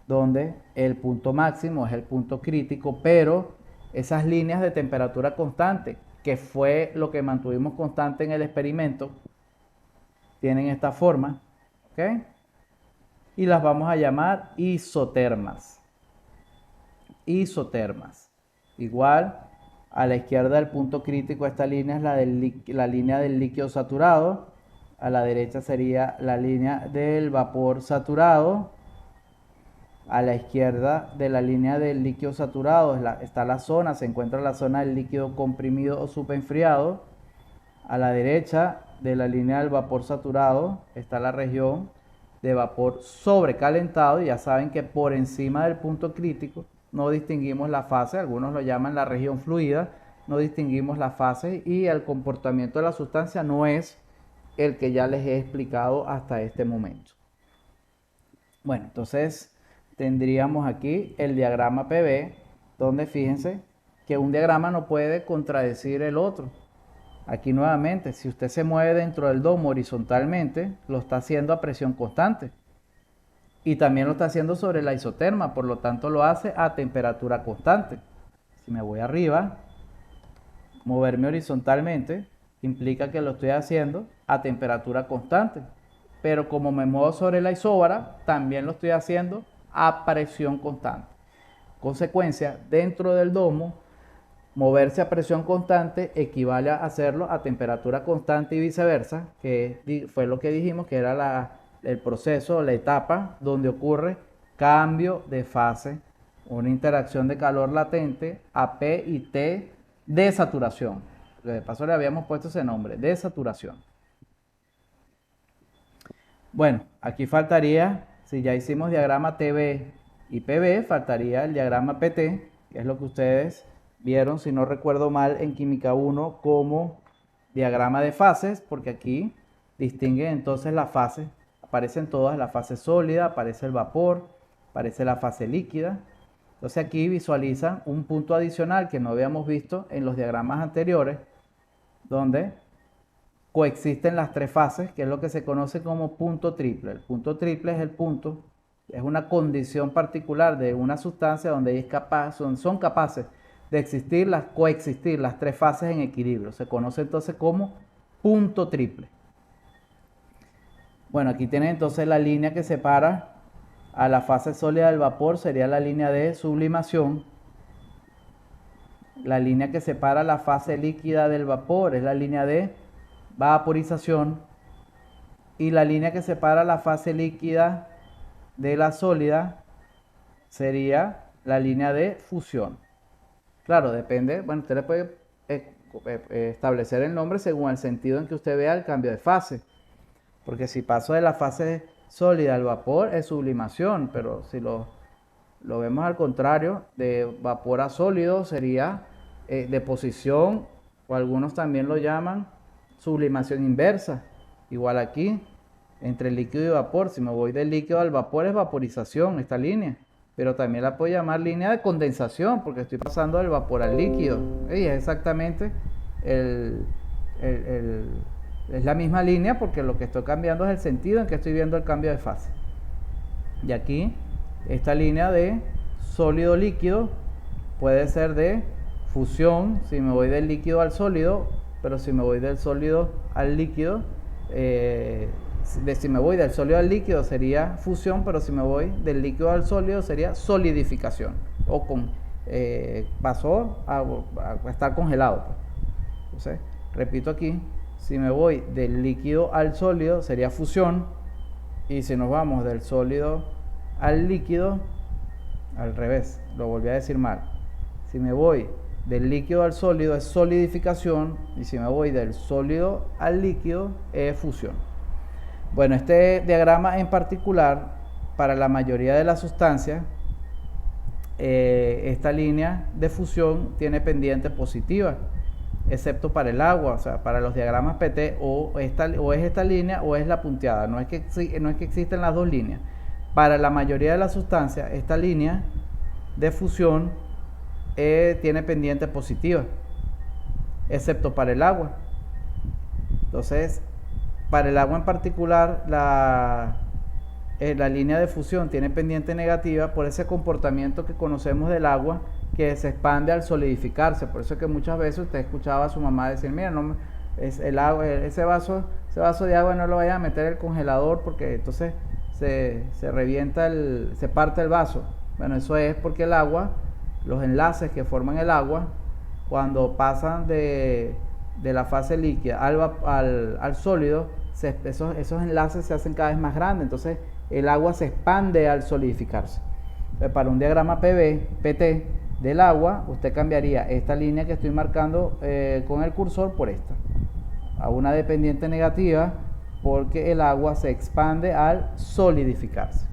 donde el punto máximo es el punto crítico, pero esas líneas de temperatura constante, que fue lo que mantuvimos constante en el experimento, tienen esta forma, ¿ok? Y las vamos a llamar isotermas. Isotermas. Igual, a la izquierda del punto crítico, esta línea es la línea del líquido saturado. A la derecha sería la línea del vapor saturado. A la izquierda de la línea del líquido saturado está la zona, se encuentra la zona del líquido comprimido o superenfriado. A la derecha de la línea del vapor saturado está la región de vapor sobrecalentado. Y ya saben que por encima del punto crítico no distinguimos la fase, algunos lo llaman la región fluida, no distinguimos la fase y el comportamiento de la sustancia no es el que ya les he explicado hasta este momento. Bueno, entonces tendríamos aquí el diagrama PV, donde fíjense que un diagrama no puede contradecir el otro. Aquí nuevamente, si usted se mueve dentro del domo horizontalmente, lo está haciendo a presión constante. Y también lo está haciendo sobre la isoterma, por lo tanto lo hace a temperatura constante. Si me voy arriba, moverme horizontalmente implica que lo estoy haciendo a temperatura constante. Pero como me muevo sobre la isóbara, también lo estoy haciendo a presión constante. Consecuencia, dentro del domo, moverse a presión constante equivale a hacerlo a temperatura constante y viceversa, que fue lo que dijimos que era el proceso, la etapa donde ocurre cambio de fase, una interacción de calor latente a P y T de saturación. De paso le habíamos puesto ese nombre, de saturación. Bueno, aquí faltaría, si ya hicimos diagrama TB y PB, faltaría el diagrama PT, que es lo que ustedes vieron, si no recuerdo mal, en Química 1 como diagrama de fases, porque aquí distinguen entonces las fases, aparecen todas, la fase sólida, aparece el vapor, aparece la fase líquida. Entonces aquí visualizan un punto adicional que no habíamos visto en los diagramas anteriores, donde coexisten las tres fases, que es lo que se conoce como punto triple. El punto triple es el punto, es una condición particular de una sustancia donde son capaces de coexistir las tres fases en equilibrio. Se conoce entonces como punto triple. Bueno, aquí tienen entonces la línea que separa a la fase sólida del vapor, sería la línea de sublimación. La línea que separa la fase líquida del vapor es la línea de vaporización. Y la línea que separa la fase líquida de la sólida sería la línea de fusión. Claro, depende, bueno, usted le puede establecer el nombre según el sentido en que usted vea el cambio de fase. Porque si paso de la fase sólida al vapor es sublimación, pero si lo vemos al contrario, de vapor a sólido sería deposición, o algunos también lo llaman sublimación inversa. Igual aquí, entre líquido y vapor, si me voy del líquido al vapor es vaporización, esta línea. Pero también la puedo llamar línea de condensación, porque estoy pasando del vapor al líquido. Y es exactamente es la misma línea, porque lo que estoy cambiando es el sentido en que estoy viendo el cambio de fase. Y aquí, esta línea de sólido líquido puede ser de fusión, si me voy del líquido al sólido, pero si me voy del sólido al líquido, si me voy del sólido al líquido sería fusión, pero si me voy del líquido al sólido sería solidificación, o pasó a estar congelado. Entonces, repito aquí, si me voy del líquido al sólido sería fusión, y si nos vamos del sólido al líquido, al revés, lo volví a decir mal. Si me voy del líquido al sólido es solidificación, y si me voy del sólido al líquido es fusión. Bueno, este diagrama en particular, para la mayoría de las sustancias, esta línea de fusión tiene pendiente positiva, excepto para el agua. O sea, para los diagramas PT o es esta línea o es la punteada. No es que existen las dos líneas. Para la mayoría de las sustancias, esta línea de fusión tiene pendiente positiva, excepto para el agua. Entonces, para el agua en particular, la línea de fusión tiene pendiente negativa por ese comportamiento que conocemos del agua, que se expande al solidificarse. Por eso es que muchas veces usted escuchaba a su mamá decir: mira, no, ese vaso de agua no lo vaya a meter en el congelador, porque entonces se revienta, se parte el vaso. Bueno, eso es porque el agua, los enlaces que forman el agua, cuando pasan de la fase líquida al sólido, esos enlaces se hacen cada vez más grandes. Entonces el agua se expande al solidificarse. Entonces, para un diagrama PT del agua, usted cambiaría esta línea que estoy marcando con el cursor por esta, a una de pendiente negativa, porque el agua se expande al solidificarse.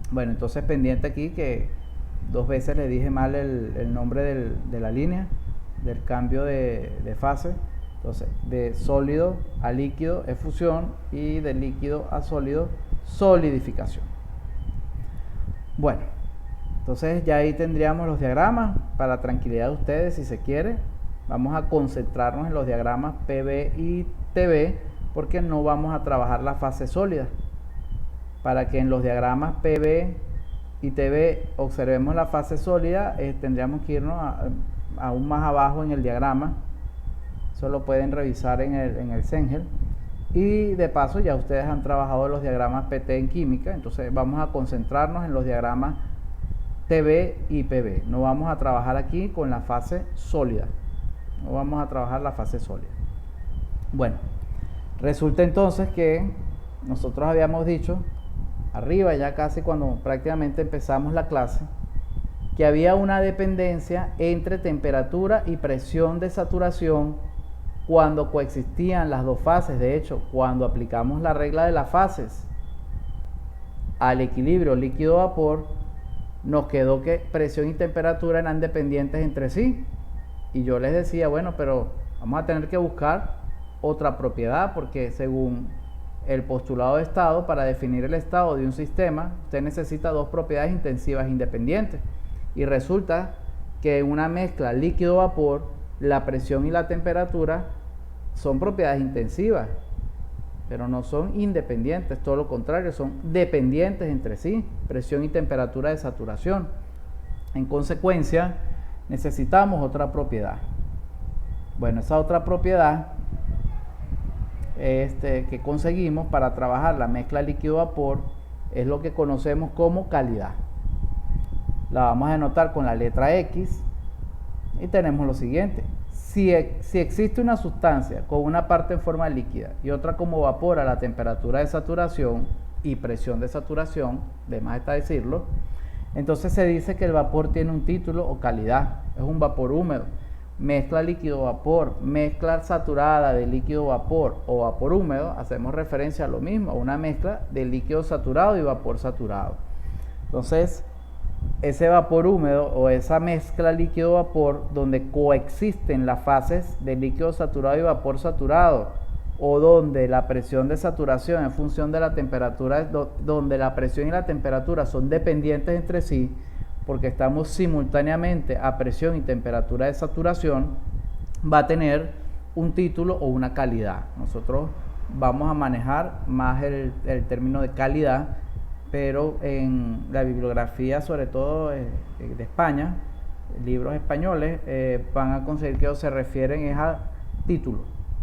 Bueno, entonces pendiente aquí, que dos veces le dije mal el nombre de la línea, del cambio de fase. Entonces, de sólido a líquido es fusión, y de líquido a sólido, solidificación. Bueno, entonces ya ahí tendríamos los diagramas para tranquilidad de ustedes, si se quiere. Vamos a concentrarnos en los diagramas PB y TB porque no vamos a trabajar la fase sólida. Para que en los diagramas PB y TB observemos la fase sólida, tendríamos que irnos aún más abajo en el diagrama. Eso lo pueden revisar en el Cengel. Y de paso ya ustedes han trabajado los diagramas PT en química, entonces vamos a concentrarnos en los diagramas TB y PB. No vamos a trabajar aquí con la fase sólida. No vamos a trabajar la fase sólida. Bueno, resulta entonces que nosotros habíamos dicho arriba, ya casi cuando prácticamente empezamos la clase, que había una dependencia entre temperatura y presión de saturación cuando coexistían las dos fases. De hecho, cuando aplicamos la regla de las fases al equilibrio líquido-vapor, nos quedó que presión y temperatura eran dependientes entre sí. Y yo les decía, bueno, pero vamos a tener que buscar otra propiedad, porque según el postulado de estado, para definir el estado de un sistema, usted necesita dos propiedades intensivas independientes. Y resulta que en una mezcla líquido-vapor, la presión y la temperatura son propiedades intensivas, pero no son independientes, todo lo contrario, son dependientes entre sí, presión y temperatura de saturación. En consecuencia, necesitamos otra propiedad. Bueno, esa otra propiedad que conseguimos para trabajar la mezcla líquido-vapor es lo que conocemos como calidad. La vamos a anotar con la letra X y tenemos lo siguiente. Si existe una sustancia con una parte en forma líquida y otra como vapor a la temperatura de saturación y presión de saturación, de más está decirlo, entonces se dice que el vapor tiene un título o calidad. Es un vapor húmedo. Mezcla líquido-vapor, mezcla saturada de líquido-vapor o vapor húmedo, hacemos referencia a lo mismo, a una mezcla de líquido saturado y vapor saturado. Entonces, ese vapor húmedo o esa mezcla líquido-vapor donde coexisten las fases de líquido saturado y vapor saturado, o donde la presión de saturación en función de la temperatura, donde la presión y la temperatura son dependientes entre sí, porque estamos simultáneamente a presión y temperatura de saturación, va a tener un título o una calidad. Nosotros vamos a manejar más el término de calidad, pero en la bibliografía, sobre todo de España, libros españoles, van a conseguir que se refieren es a título,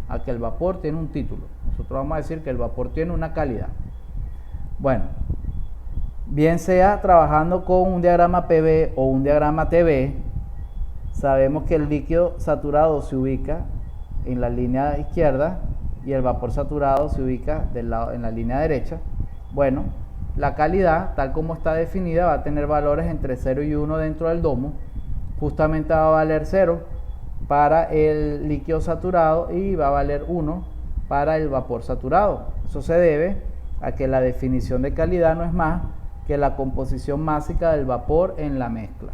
a que el vapor tiene un título. Nosotros vamos a decir que el vapor tiene una calidad. Bueno, bien sea trabajando con un diagrama PB o un diagrama TB, sabemos que el líquido saturado se ubica en la línea izquierda y el vapor saturado se ubica en la línea derecha. Bueno, la calidad, tal como está definida, va a tener valores entre 0 y 1 dentro del domo. Justamente va a valer 0 para el líquido saturado y va a valer 1 para el vapor saturado. Eso se debe a que la definición de calidad no es más que la composición másica del vapor en la mezcla.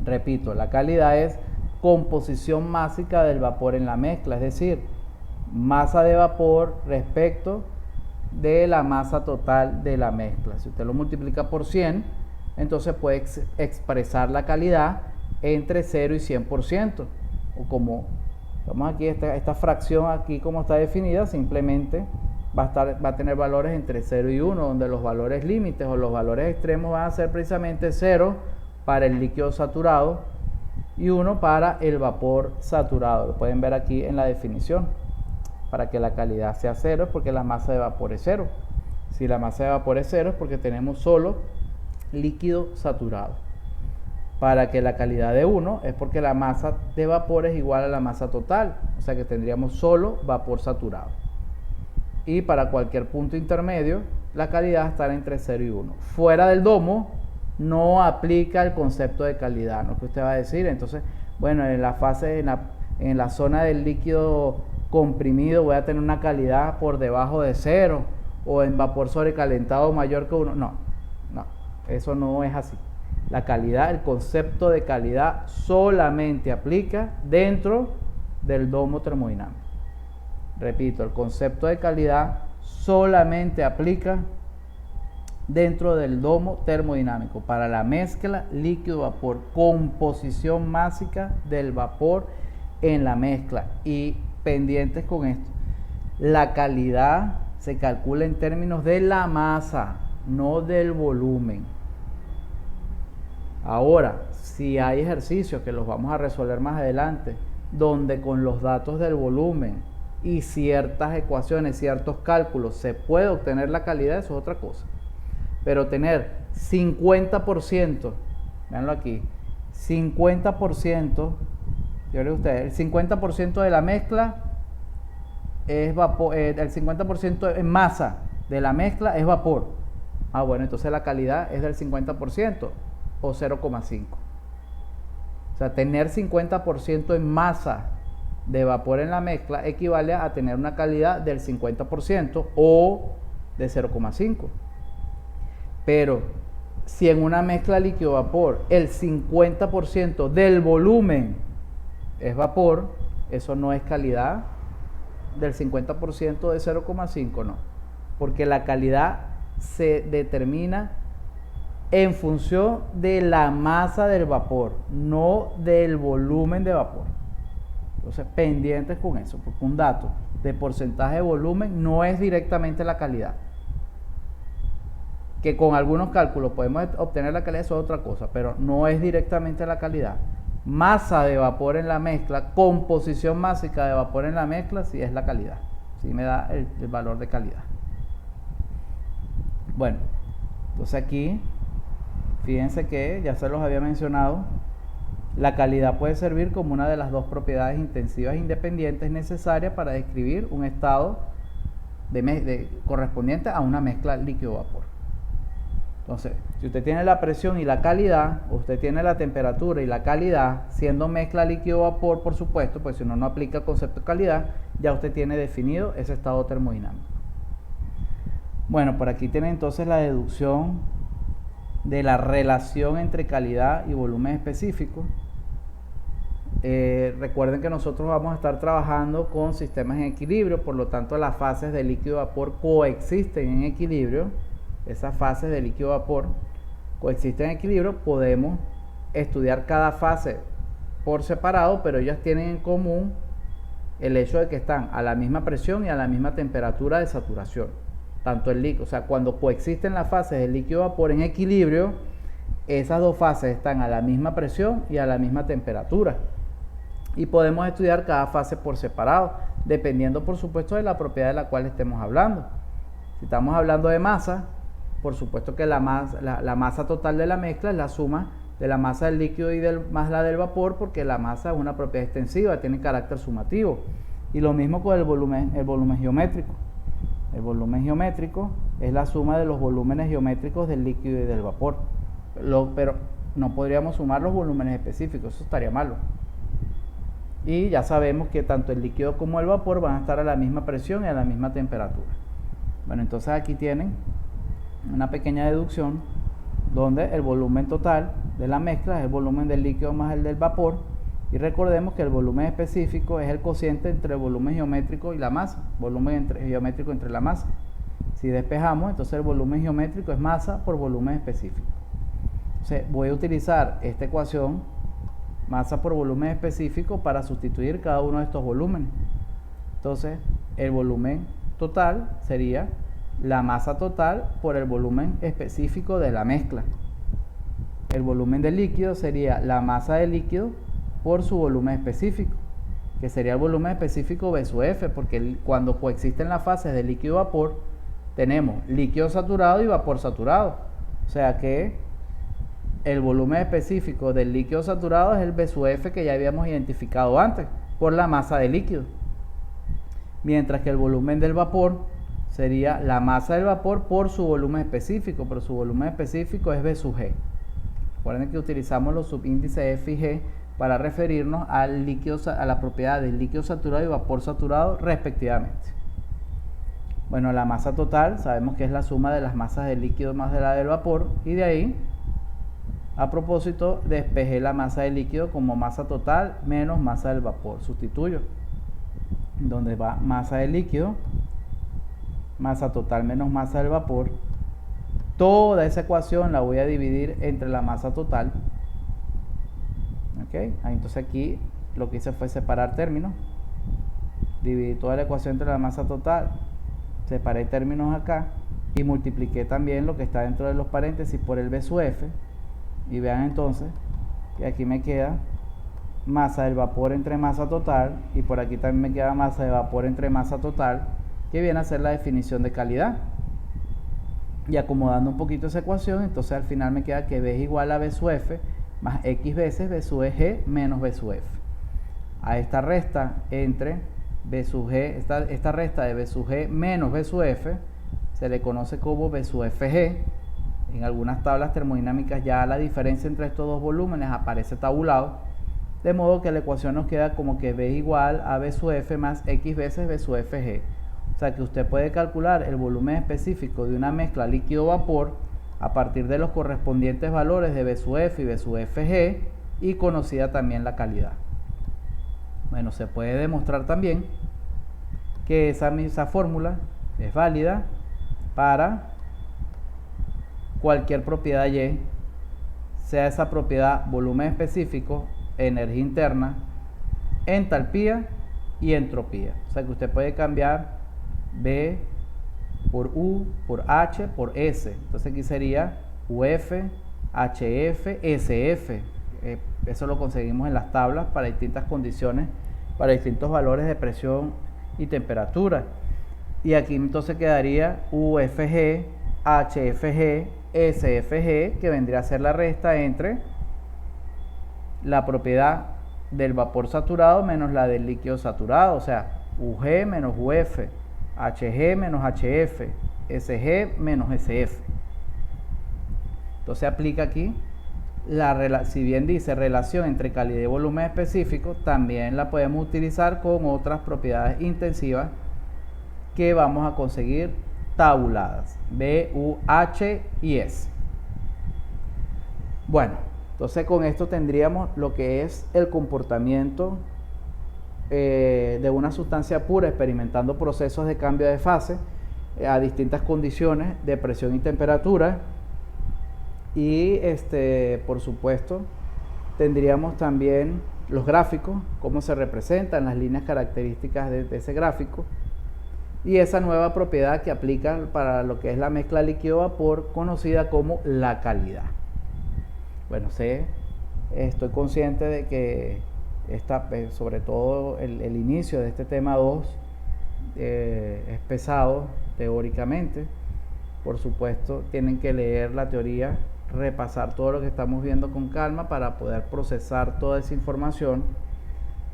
Repito, la calidad es composición másica del vapor en la mezcla, es decir, masa de vapor respecto de la masa total de la mezcla. Si usted lo multiplica por 100, entonces puede expresar la calidad entre 0 y 100%. O como vamos aquí, esta fracción aquí como está definida, simplemente va a tener valores entre 0 y 1, donde los valores límites o los valores extremos van a ser precisamente 0 para el líquido saturado y 1 para el vapor saturado. Lo pueden ver aquí en la definición. Para que la calidad sea 0 es porque la masa de vapor es 0. Si la masa de vapor es 0 es porque tenemos solo líquido saturado. Para que la calidad de 1 es porque la masa de vapor es igual a la masa total. O sea que tendríamos solo vapor saturado. Y para cualquier punto intermedio, la calidad estará entre 0 y 1. Fuera del domo no aplica el concepto de calidad, ¿no? ¿Qué usted va a decir? Entonces, bueno, en la fase, en la zona del líquido comprimido voy a tener una calidad por debajo de 0, o en vapor sobrecalentado mayor que 1. No, eso no es así. La calidad, el concepto de calidad solamente aplica dentro del domo termodinámico. Repito, el concepto de calidad solamente aplica dentro del domo termodinámico para la mezcla líquido-vapor, composición másica del vapor en la mezcla. Y pendientes con esto, la calidad se calcula en términos de la masa, no del volumen. Ahora, si hay ejercicios que los vamos a resolver más adelante, donde con los datos del volumen y ciertas ecuaciones, ciertos cálculos, se puede obtener la calidad, eso es otra cosa. Pero tener 50%, véanlo aquí, 50%, yo le digo a ustedes, el 50% de la mezcla es vapor, el 50% en masa de la mezcla es vapor. Ah, bueno, entonces la calidad es del 50% o 0,5. O sea, tener 50% en masa de vapor en la mezcla equivale a tener una calidad del 50% o de 0,5. Pero si en una mezcla líquido-vapor el 50% del volumen es vapor, eso no es calidad del 50% de 0,5, no. Porque la calidad se determina en función de la masa del vapor, no del volumen de vapor. Entonces, pendientes con eso, porque un dato de porcentaje de volumen no es directamente la calidad. Que con algunos cálculos podemos obtener la calidad, eso es otra cosa, pero no es directamente la calidad. Masa de vapor en la mezcla, composición másica de vapor en la mezcla, sí es la calidad, sí me da el valor de calidad. Bueno, entonces aquí, fíjense que ya se los había mencionado, la calidad puede servir como una de las dos propiedades intensivas independientes necesarias para describir un estado correspondiente a una mezcla líquido-vapor. Entonces, si usted tiene la presión y la calidad, usted tiene la temperatura y la calidad, siendo mezcla líquido-vapor, por supuesto, pues si uno no aplica el concepto de calidad, ya usted tiene definido ese estado termodinámico. Bueno, por aquí tiene entonces la deducción de la relación entre calidad y volumen específico. Recuerden que nosotros vamos a estar trabajando con sistemas en equilibrio, por lo tanto las fases de líquido-vapor coexisten en equilibrio. Esas fases de líquido-vapor coexisten en equilibrio. Podemos estudiar cada fase por separado, pero ellas tienen en común el hecho de que están a la misma presión y a la misma temperatura de saturación. Tanto el líquido, o sea, cuando coexisten las fases de líquido-vapor en equilibrio, esas dos fases están a la misma presión y a la misma temperatura. Y podemos estudiar cada fase por separado, dependiendo por supuesto de la propiedad de la cual estemos hablando. Si estamos hablando de masa, por supuesto que la masa total de la mezcla es la suma de la masa del líquido y más la del vapor, porque la masa es una propiedad extensiva, tiene carácter sumativo. Y lo mismo con el volumen geométrico. El volumen geométrico es la suma de los volúmenes geométricos del líquido y del vapor. Pero no podríamos sumar los volúmenes específicos, eso estaría malo. Y ya sabemos que tanto el líquido como el vapor van a estar a la misma presión y a la misma temperatura. Bueno, entonces aquí tienen una pequeña deducción donde el volumen total de la mezcla es el volumen del líquido más el del vapor. Y recordemos que el volumen específico es el cociente entre el volumen geométrico y la masa, volumen geométrico entre la masa. Si despejamos, entonces el volumen geométrico es masa por volumen específico. Entonces voy a utilizar esta ecuación, masa por volumen específico, para sustituir cada uno de estos volúmenes. Entonces el volumen total sería la masa total por el volumen específico de la mezcla. El volumen del líquido sería la masa del líquido por su volumen específico, que sería el volumen específico B sub F, porque cuando coexisten las fases de líquido-vapor, tenemos líquido saturado y vapor saturado. O sea que el volumen específico del líquido saturado es el B sub F que ya habíamos identificado antes, por la masa del líquido. Mientras que el volumen del vapor sería la masa del vapor por su volumen específico, pero su volumen específico es B sub G. Recuerden que utilizamos los subíndices F y G para referirnos al líquido, a la propiedad del líquido saturado y vapor saturado respectivamente. Bueno, la masa total sabemos que es la suma de las masas del líquido más de la del vapor, y de ahí, a propósito, despejé la masa del líquido como masa total menos masa del vapor. Sustituyo, donde va masa del líquido, masa total menos masa del vapor. Toda esa ecuación la voy a dividir entre la masa total. ¿Okay? Entonces aquí lo que hice fue separar términos, dividí toda la ecuación entre la masa total, separé términos acá y multipliqué también lo que está dentro de los paréntesis por el B sub F, y vean entonces que aquí me queda masa del vapor entre masa total, y por aquí también me queda masa de vapor entre masa total, que viene a ser la definición de calidad. Y acomodando un poquito esa ecuación, entonces al final me queda que B es igual a B sub F más X veces B sub G menos B sub F. A esta resta entre B sub G, esta resta de B sub G menos B sub F, se le conoce como B sub FG. En algunas tablas termodinámicas ya la diferencia entre estos dos volúmenes aparece tabulado, de modo que la ecuación nos queda como que B es igual a B sub F más X veces B sub FG. O sea que usted puede calcular el volumen específico de una mezcla líquido-vapor a partir de los correspondientes valores de B sub F y B sub FG, y conocida también la calidad. Bueno, se puede demostrar también que esa fórmula es válida para cualquier propiedad Y, sea esa propiedad volumen específico, energía interna, entalpía y entropía. O sea que usted puede cambiar B por U, por H, por S. Entonces aquí sería UF, HF, SF. Eso lo conseguimos en las tablas para distintas condiciones, para distintos valores de presión y temperatura. Y aquí entonces quedaría UFG, HFG, SFG, que vendría a ser la resta entre la propiedad del vapor saturado menos la del líquido saturado, o sea, UG menos UF, HG menos HF, SG menos SF. Entonces aplica aquí, si bien dice relación entre calidad y volumen específico, también la podemos utilizar con otras propiedades intensivas que vamos a conseguir tabuladas, B, U, H y S. Bueno, entonces con esto tendríamos lo que es el comportamiento de una sustancia pura experimentando procesos de cambio de fase a distintas condiciones de presión y temperatura. Y por supuesto tendríamos también los gráficos, cómo se representan las líneas características de ese gráfico, y esa nueva propiedad que aplica para lo que es la mezcla líquido-vapor, conocida como la calidad. Bueno, estoy consciente de que sobre todo el inicio de este tema 2 es pesado teóricamente. Por supuesto, tienen que leer la teoría, repasar todo lo que estamos viendo con calma para poder procesar toda esa información.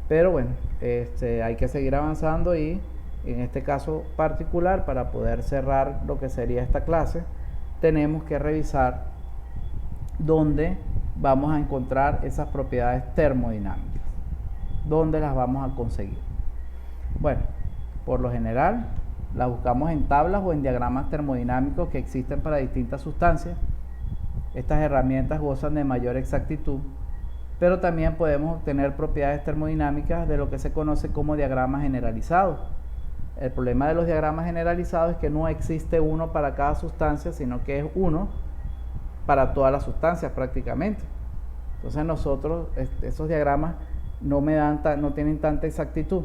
Pero bueno, hay que seguir avanzando, y en este caso particular, para poder cerrar lo que sería esta clase, tenemos que revisar dónde vamos a encontrar esas propiedades termodinámicas, dónde las vamos a conseguir. Bueno, por lo general las buscamos en tablas o en diagramas termodinámicos que existen para distintas sustancias. Estas herramientas gozan de mayor exactitud, pero también podemos obtener propiedades termodinámicas de lo que se conoce como diagramas generalizados. El problema de los diagramas generalizados es que no existe uno para cada sustancia, sino que es uno para todas las sustancias prácticamente. Entonces nosotros, esos diagramas no tienen tanta exactitud.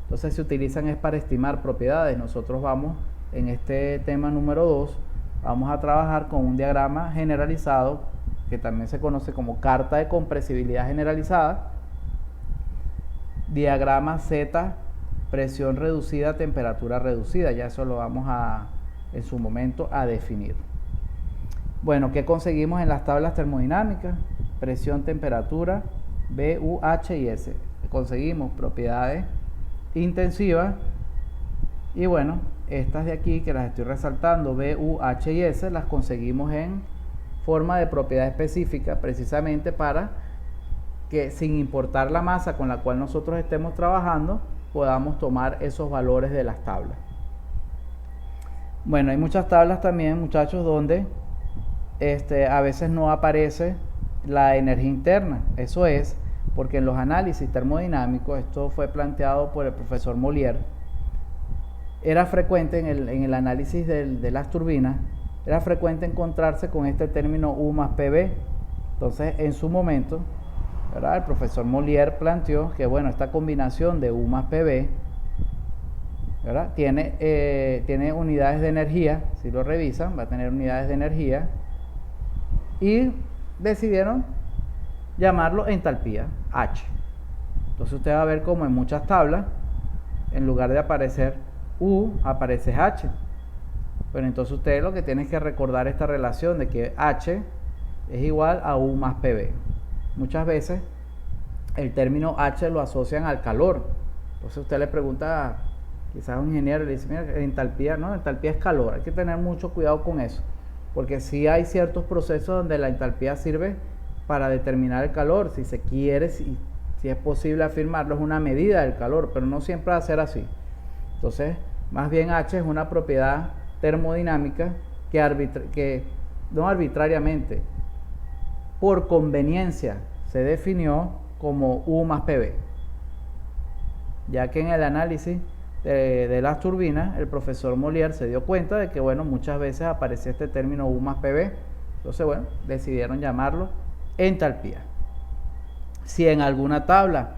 Entonces se utilizan es para estimar propiedades. Nosotros vamos, en este tema número 2, vamos a trabajar con un diagrama generalizado que también se conoce como carta de compresibilidad generalizada, diagrama Z, presión reducida, temperatura reducida. Ya eso lo vamos en su momento a definir. Bueno, ¿qué conseguimos en las tablas termodinámicas? Presión, temperatura, B, U, H y S. Conseguimos propiedades intensivas, y bueno, estas de aquí que las estoy resaltando, B, U, H y S, las conseguimos en forma de propiedad específica, precisamente para que, sin importar la masa con la cual nosotros estemos trabajando, podamos tomar esos valores de las tablas. Bueno, hay muchas tablas también, muchachos, donde a veces no aparece la energía interna. Eso es porque en los análisis termodinámicos, esto fue planteado por el profesor Mollier, era frecuente en el análisis de las turbinas, era frecuente encontrarse con este término U más PB. Entonces, en su momento, ¿verdad? El profesor Molière planteó que, bueno, esta combinación de U más PV, ¿verdad? Tiene unidades de energía, si lo revisan, va a tener unidades de energía, y decidieron llamarlo entalpía, H. Entonces usted va a ver como en muchas tablas, en lugar de aparecer U, aparece H. Pero entonces usted lo que tiene que recordar esta relación de que H es igual a U más PV. Muchas veces el término H lo asocian al calor. Entonces usted le pregunta quizás a un ingeniero y le dice, mira, entalpía, no, entalpía es calor. Hay que tener mucho cuidado con eso, porque sí hay ciertos procesos donde la entalpía sirve para determinar el calor, si se quiere, si es posible afirmarlo, es una medida del calor, pero no siempre va a ser así. Entonces, más bien H es una propiedad termodinámica que no arbitrariamente, por conveniencia, se definió como U más PV, ya que en el análisis de las turbinas, el profesor Molière se dio cuenta de que, bueno, muchas veces aparecía este término U más PV. Entonces, bueno, decidieron llamarlo entalpía. Si en alguna tabla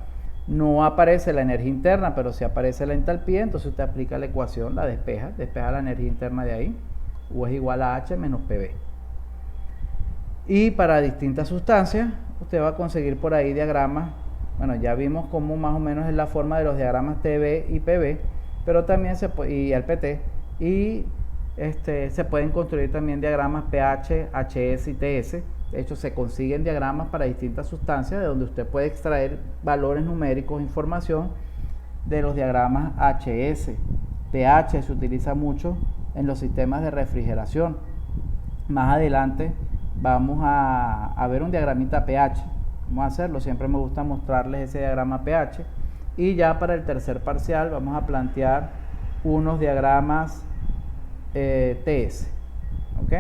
no aparece la energía interna, pero si aparece la entalpía, entonces usted aplica la ecuación, la despeja la energía interna de ahí, U es igual a H menos PV. Y para distintas sustancias, usted va a conseguir por ahí diagramas. Bueno, ya vimos cómo más o menos es la forma de los diagramas TB y PB, pero también y el PT, y se pueden construir también diagramas pH, HS y TS. De hecho, se consiguen diagramas para distintas sustancias de donde usted puede extraer valores numéricos, información de los diagramas HS. pH se utiliza mucho en los sistemas de refrigeración. Más adelante vamos a ver un diagramita pH. Vamos a hacerlo, siempre me gusta mostrarles ese diagrama pH. Y ya para el tercer parcial vamos a plantear unos diagramas TS. ¿Ok?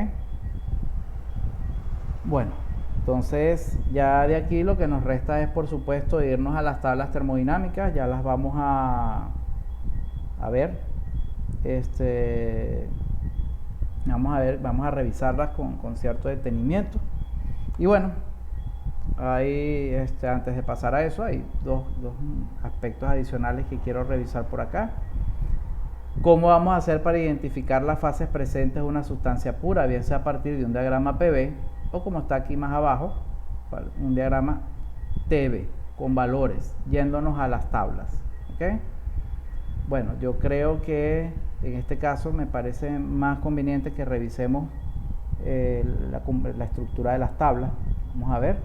Bueno, entonces ya de aquí lo que nos resta es, por supuesto, irnos a las tablas termodinámicas. Ya las vamos a ver. Vamos a revisarlas con cierto detenimiento. Y bueno, ahí, antes de pasar a eso, hay dos aspectos adicionales que quiero revisar por acá. ¿Cómo vamos a hacer para identificar las fases presentes de una sustancia pura? Bien sea a partir de un diagrama PV o, como está aquí más abajo, un diagrama TB con valores, yéndonos a las tablas. ¿Okay? Bueno, yo creo que en este caso me parece más conveniente que revisemos la estructura de las tablas. Vamos a ver.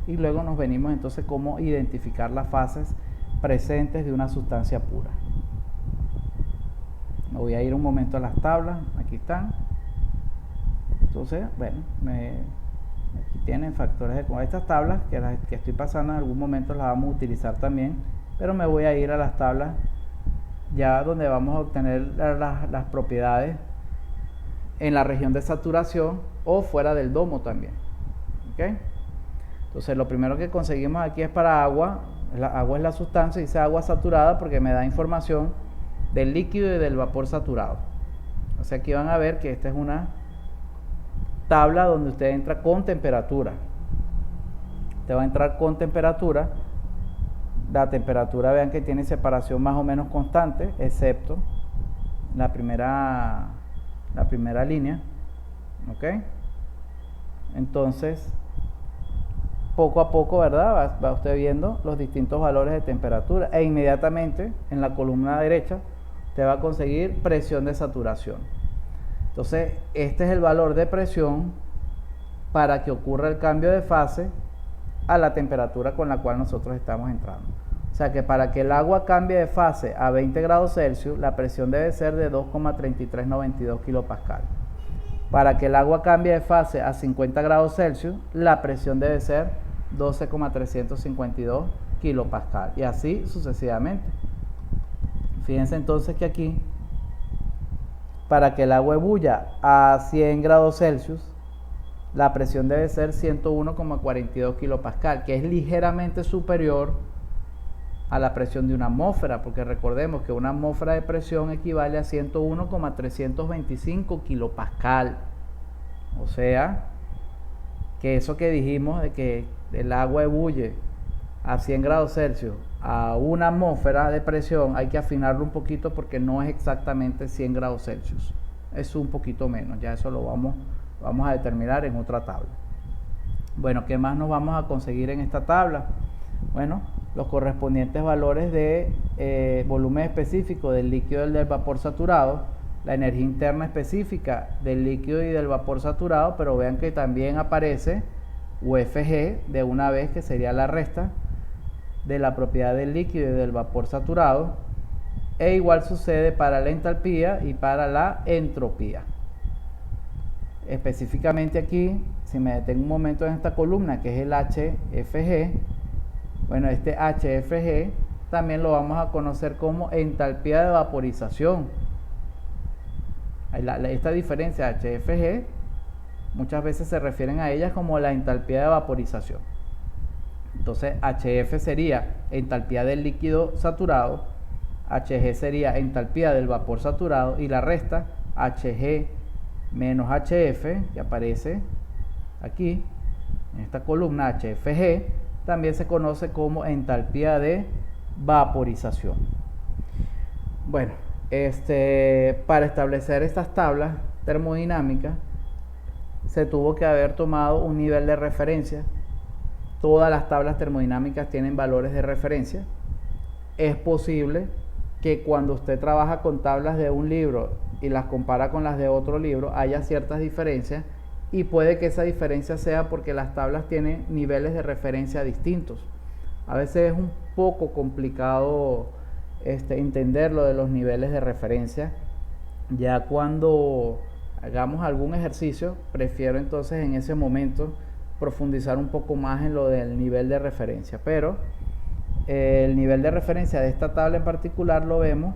Y luego nos venimos entonces cómo identificar las fases presentes de una sustancia pura. Me voy a ir un momento a las tablas. Aquí están. Entonces, bueno, aquí tienen factores con estas tablas que estoy pasando, en algún momento las vamos a utilizar también, pero me voy a ir a las tablas ya donde vamos a obtener las propiedades en la región de saturación o fuera del domo también. ¿Okay? Entonces lo primero que conseguimos aquí es para agua. Agua es la sustancia, dice agua saturada porque me da información del líquido y del vapor saturado. O sea, aquí van a ver que esta es una tabla donde usted entra con temperatura. Usted va a entrar con temperatura. La temperatura, vean que tiene separación más o menos constante, excepto la primera línea. ¿Ok? Entonces, poco a poco, ¿verdad? Va usted viendo los distintos valores de temperatura e inmediatamente en la columna derecha usted va a conseguir presión de saturación. Entonces, este es el valor de presión para que ocurra el cambio de fase a la temperatura con la cual nosotros estamos entrando. O sea que para que el agua cambie de fase a 20 grados Celsius, la presión debe ser de 2,3392 kilopascal. Para que el agua cambie de fase a 50 grados Celsius, la presión debe ser 12,352 kilopascal. Y así sucesivamente. Fíjense entonces que aquí, para que el agua ebulla a 100 grados Celsius, la presión debe ser 101,42 kilopascal, que es ligeramente superior a la presión de una atmósfera, porque recordemos que una atmósfera de presión equivale a 101,325 kilopascal. O sea, que eso que dijimos de que el agua ebulle a 100 grados Celsius a una atmósfera de presión, hay que afinarlo un poquito porque no es exactamente 100 grados Celsius, es un poquito menos. Ya eso lo vamos a determinar en otra tabla. Bueno, ¿qué más nos vamos a conseguir en esta tabla? Bueno, los correspondientes valores de volumen específico del líquido y del vapor saturado, la energía interna específica del líquido y del vapor saturado, pero vean que también aparece UFG de una vez, que sería la resta de la propiedad del líquido y del vapor saturado, e igual sucede para la entalpía y para la entropía. Específicamente aquí, si me detengo un momento en esta columna, que es el HFG, bueno, este HFG también lo vamos a conocer como entalpía de vaporización. Esta diferencia HFG, muchas veces se refieren a ellas como la entalpía de vaporización. Entonces, HF sería entalpía del líquido saturado, HG sería entalpía del vapor saturado, y la resta, HG menos HF, que aparece aquí en esta columna HFG, también se conoce como entalpía de vaporización. Bueno, para establecer estas tablas termodinámicas se tuvo que haber tomado un nivel de referencia. Todas las tablas termodinámicas tienen valores de referencia. Es posible que cuando usted trabaja con tablas de un libro y las compara con las de otro libro, haya ciertas diferencias, y puede que esa diferencia sea porque las tablas tienen niveles de referencia distintos. A veces es un poco complicado entender lo de los niveles de referencia. Ya cuando hagamos algún ejercicio, prefiero entonces en ese momento profundizar un poco más en lo del nivel de referencia, pero el nivel de referencia de esta tabla en particular lo vemos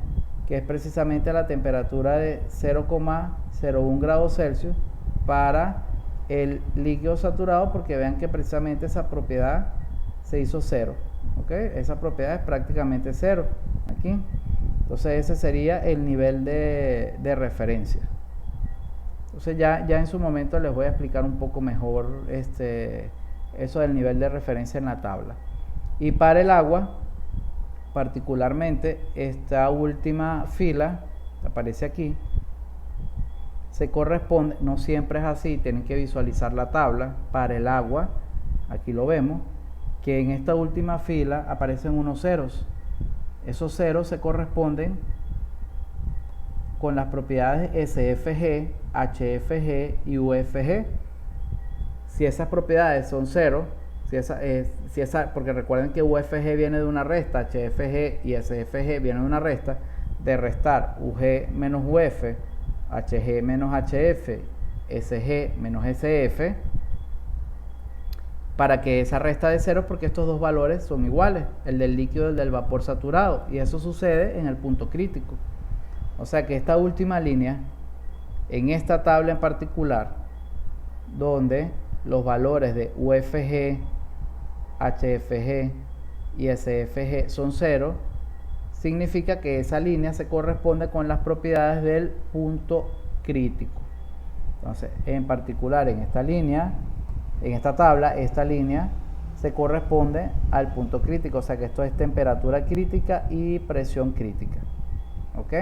que es precisamente la temperatura de 0,01 grados Celsius para el líquido saturado, porque vean que precisamente esa propiedad se hizo cero, ¿ok? Esa propiedad es prácticamente cero aquí. Entonces ese sería el nivel de referencia. Entonces ya en su momento les voy a explicar un poco mejor eso del nivel de referencia en la tabla. Y para el agua, particularmente esta última fila que aparece aquí, se corresponde, no siempre es así, tienen que visualizar la tabla. Para el agua, aquí lo vemos, que en esta última fila aparecen unos ceros. Esos ceros se corresponden con las propiedades SFG, HFG y UFG. Si esas propiedades son cero, porque recuerden que UFG viene de una resta, HFG y SFG vienen de una resta, de restar UG menos UF, HG menos HF, SG menos SF, para que esa resta de cero, porque estos dos valores son iguales, el del líquido y el del vapor saturado, y eso sucede en el punto crítico. O sea que esta última línea, en esta tabla en particular, donde los valores de UFG, HFG y SFG son cero, significa que esa línea se corresponde con las propiedades del punto crítico. Entonces, en particular en esta línea, en esta tabla, esta línea se corresponde al punto crítico, o sea que esto es temperatura crítica y presión crítica. ¿Ok?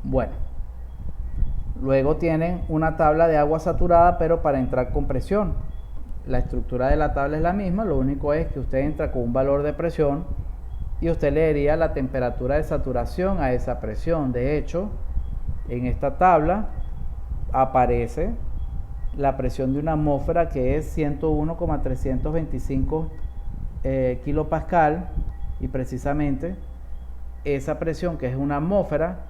Bueno, luego tienen una tabla de agua saturada, pero para entrar con presión. La estructura de la tabla es la misma, lo único es que usted entra con un valor de presión y usted le daría la temperatura de saturación a esa presión. De hecho, en esta tabla aparece la presión de una atmósfera, que es 101,325 kilopascal, y precisamente esa presión, que es una atmósfera,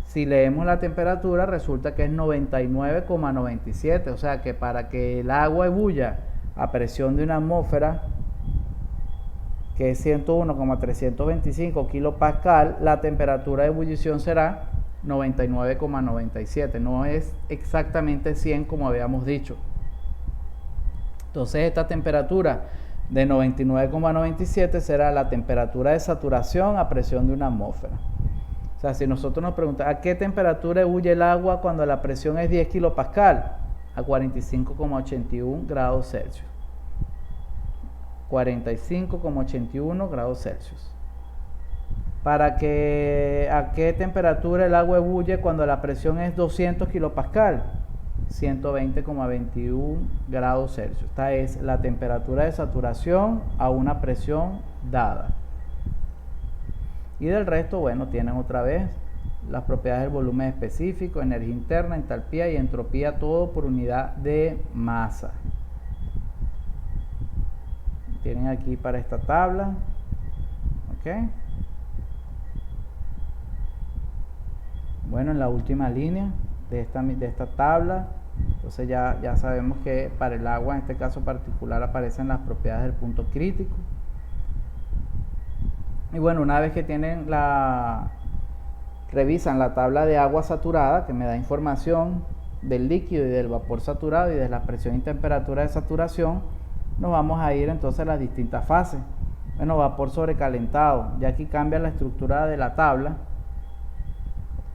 si leemos la temperatura resulta que es 99,97, o sea que para que el agua ebulla a presión de una atmósfera, que es 101,325 kilopascal, la temperatura de ebullición será 99,97, no es exactamente 100 como habíamos dicho. Entonces esta temperatura de 99,97 será la temperatura de saturación a presión de una atmósfera. O sea, si nosotros nos preguntamos a qué temperatura ebulle el agua cuando la presión es 10 kilopascal, a 45,81 grados Celsius. 45,81 grados Celsius. ¿A qué temperatura el agua ebulle cuando la presión es 200 kilopascal? 120,21 grados Celsius. Esta es la temperatura de saturación a una presión dada. Y del resto, bueno, tienen otra vez las propiedades del volumen específico, energía interna, entalpía y entropía, todo por unidad de masa. Tienen aquí para esta tabla. ¿Ok? Bueno, en la última línea de esta tabla, entonces ya sabemos que para el agua, en este caso particular, aparecen las propiedades del punto crítico. Y bueno, una vez que revisan la tabla de agua saturada, que me da información del líquido y del vapor saturado y de la presión y temperatura de saturación, nos vamos a ir entonces a las distintas fases. Bueno, vapor sobrecalentado, ya aquí cambia la estructura de la tabla,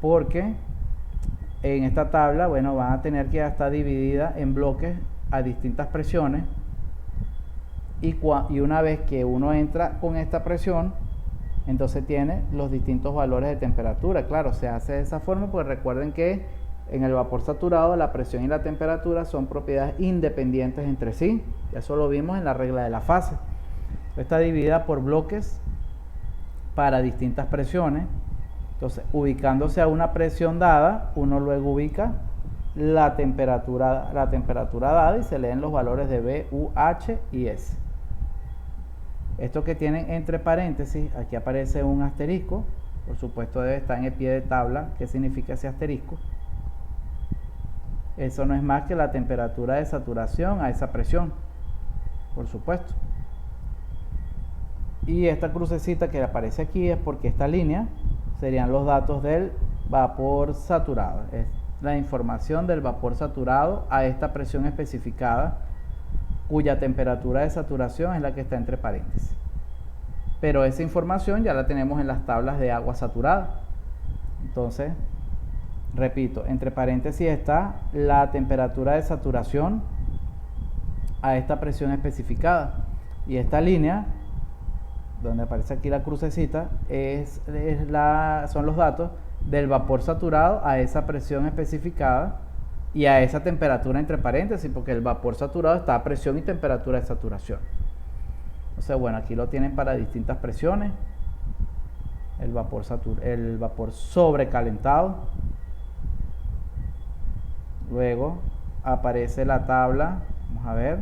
porque en esta tabla, bueno, van a tener que estar dividida en bloques a distintas presiones, y una vez que uno entra con esta presión, entonces tiene los distintos valores de temperatura. Claro, se hace de esa forma porque recuerden que en el vapor saturado la presión y la temperatura son propiedades independientes entre sí. Eso lo vimos en la regla de la fase. Está dividida por bloques para distintas presiones. Entonces, ubicándose a una presión dada, uno luego ubica la temperatura dada y se leen los valores de B, U, H y S. Esto que tienen entre paréntesis, aquí aparece un asterisco, por supuesto debe estar en el pie de tabla. ¿Qué significa ese asterisco? Eso no es más que la temperatura de saturación a esa presión, por supuesto. Y esta crucecita que aparece aquí es porque esta línea serían los datos del vapor saturado. Es la información del vapor saturado a esta presión especificada, cuya temperatura de saturación es la que está entre paréntesis. Pero esa información ya la tenemos en las tablas de agua saturada. Entonces, repito, entre paréntesis está la temperatura de saturación a esta presión especificada. Y esta línea, donde aparece aquí la crucecita, son los datos del vapor saturado a esa presión especificada y a esa temperatura entre paréntesis, porque el vapor saturado está a presión y temperatura de saturación. Entonces, bueno, aquí lo tienen para distintas presiones. El vapor sobrecalentado. Luego aparece la tabla, vamos a ver.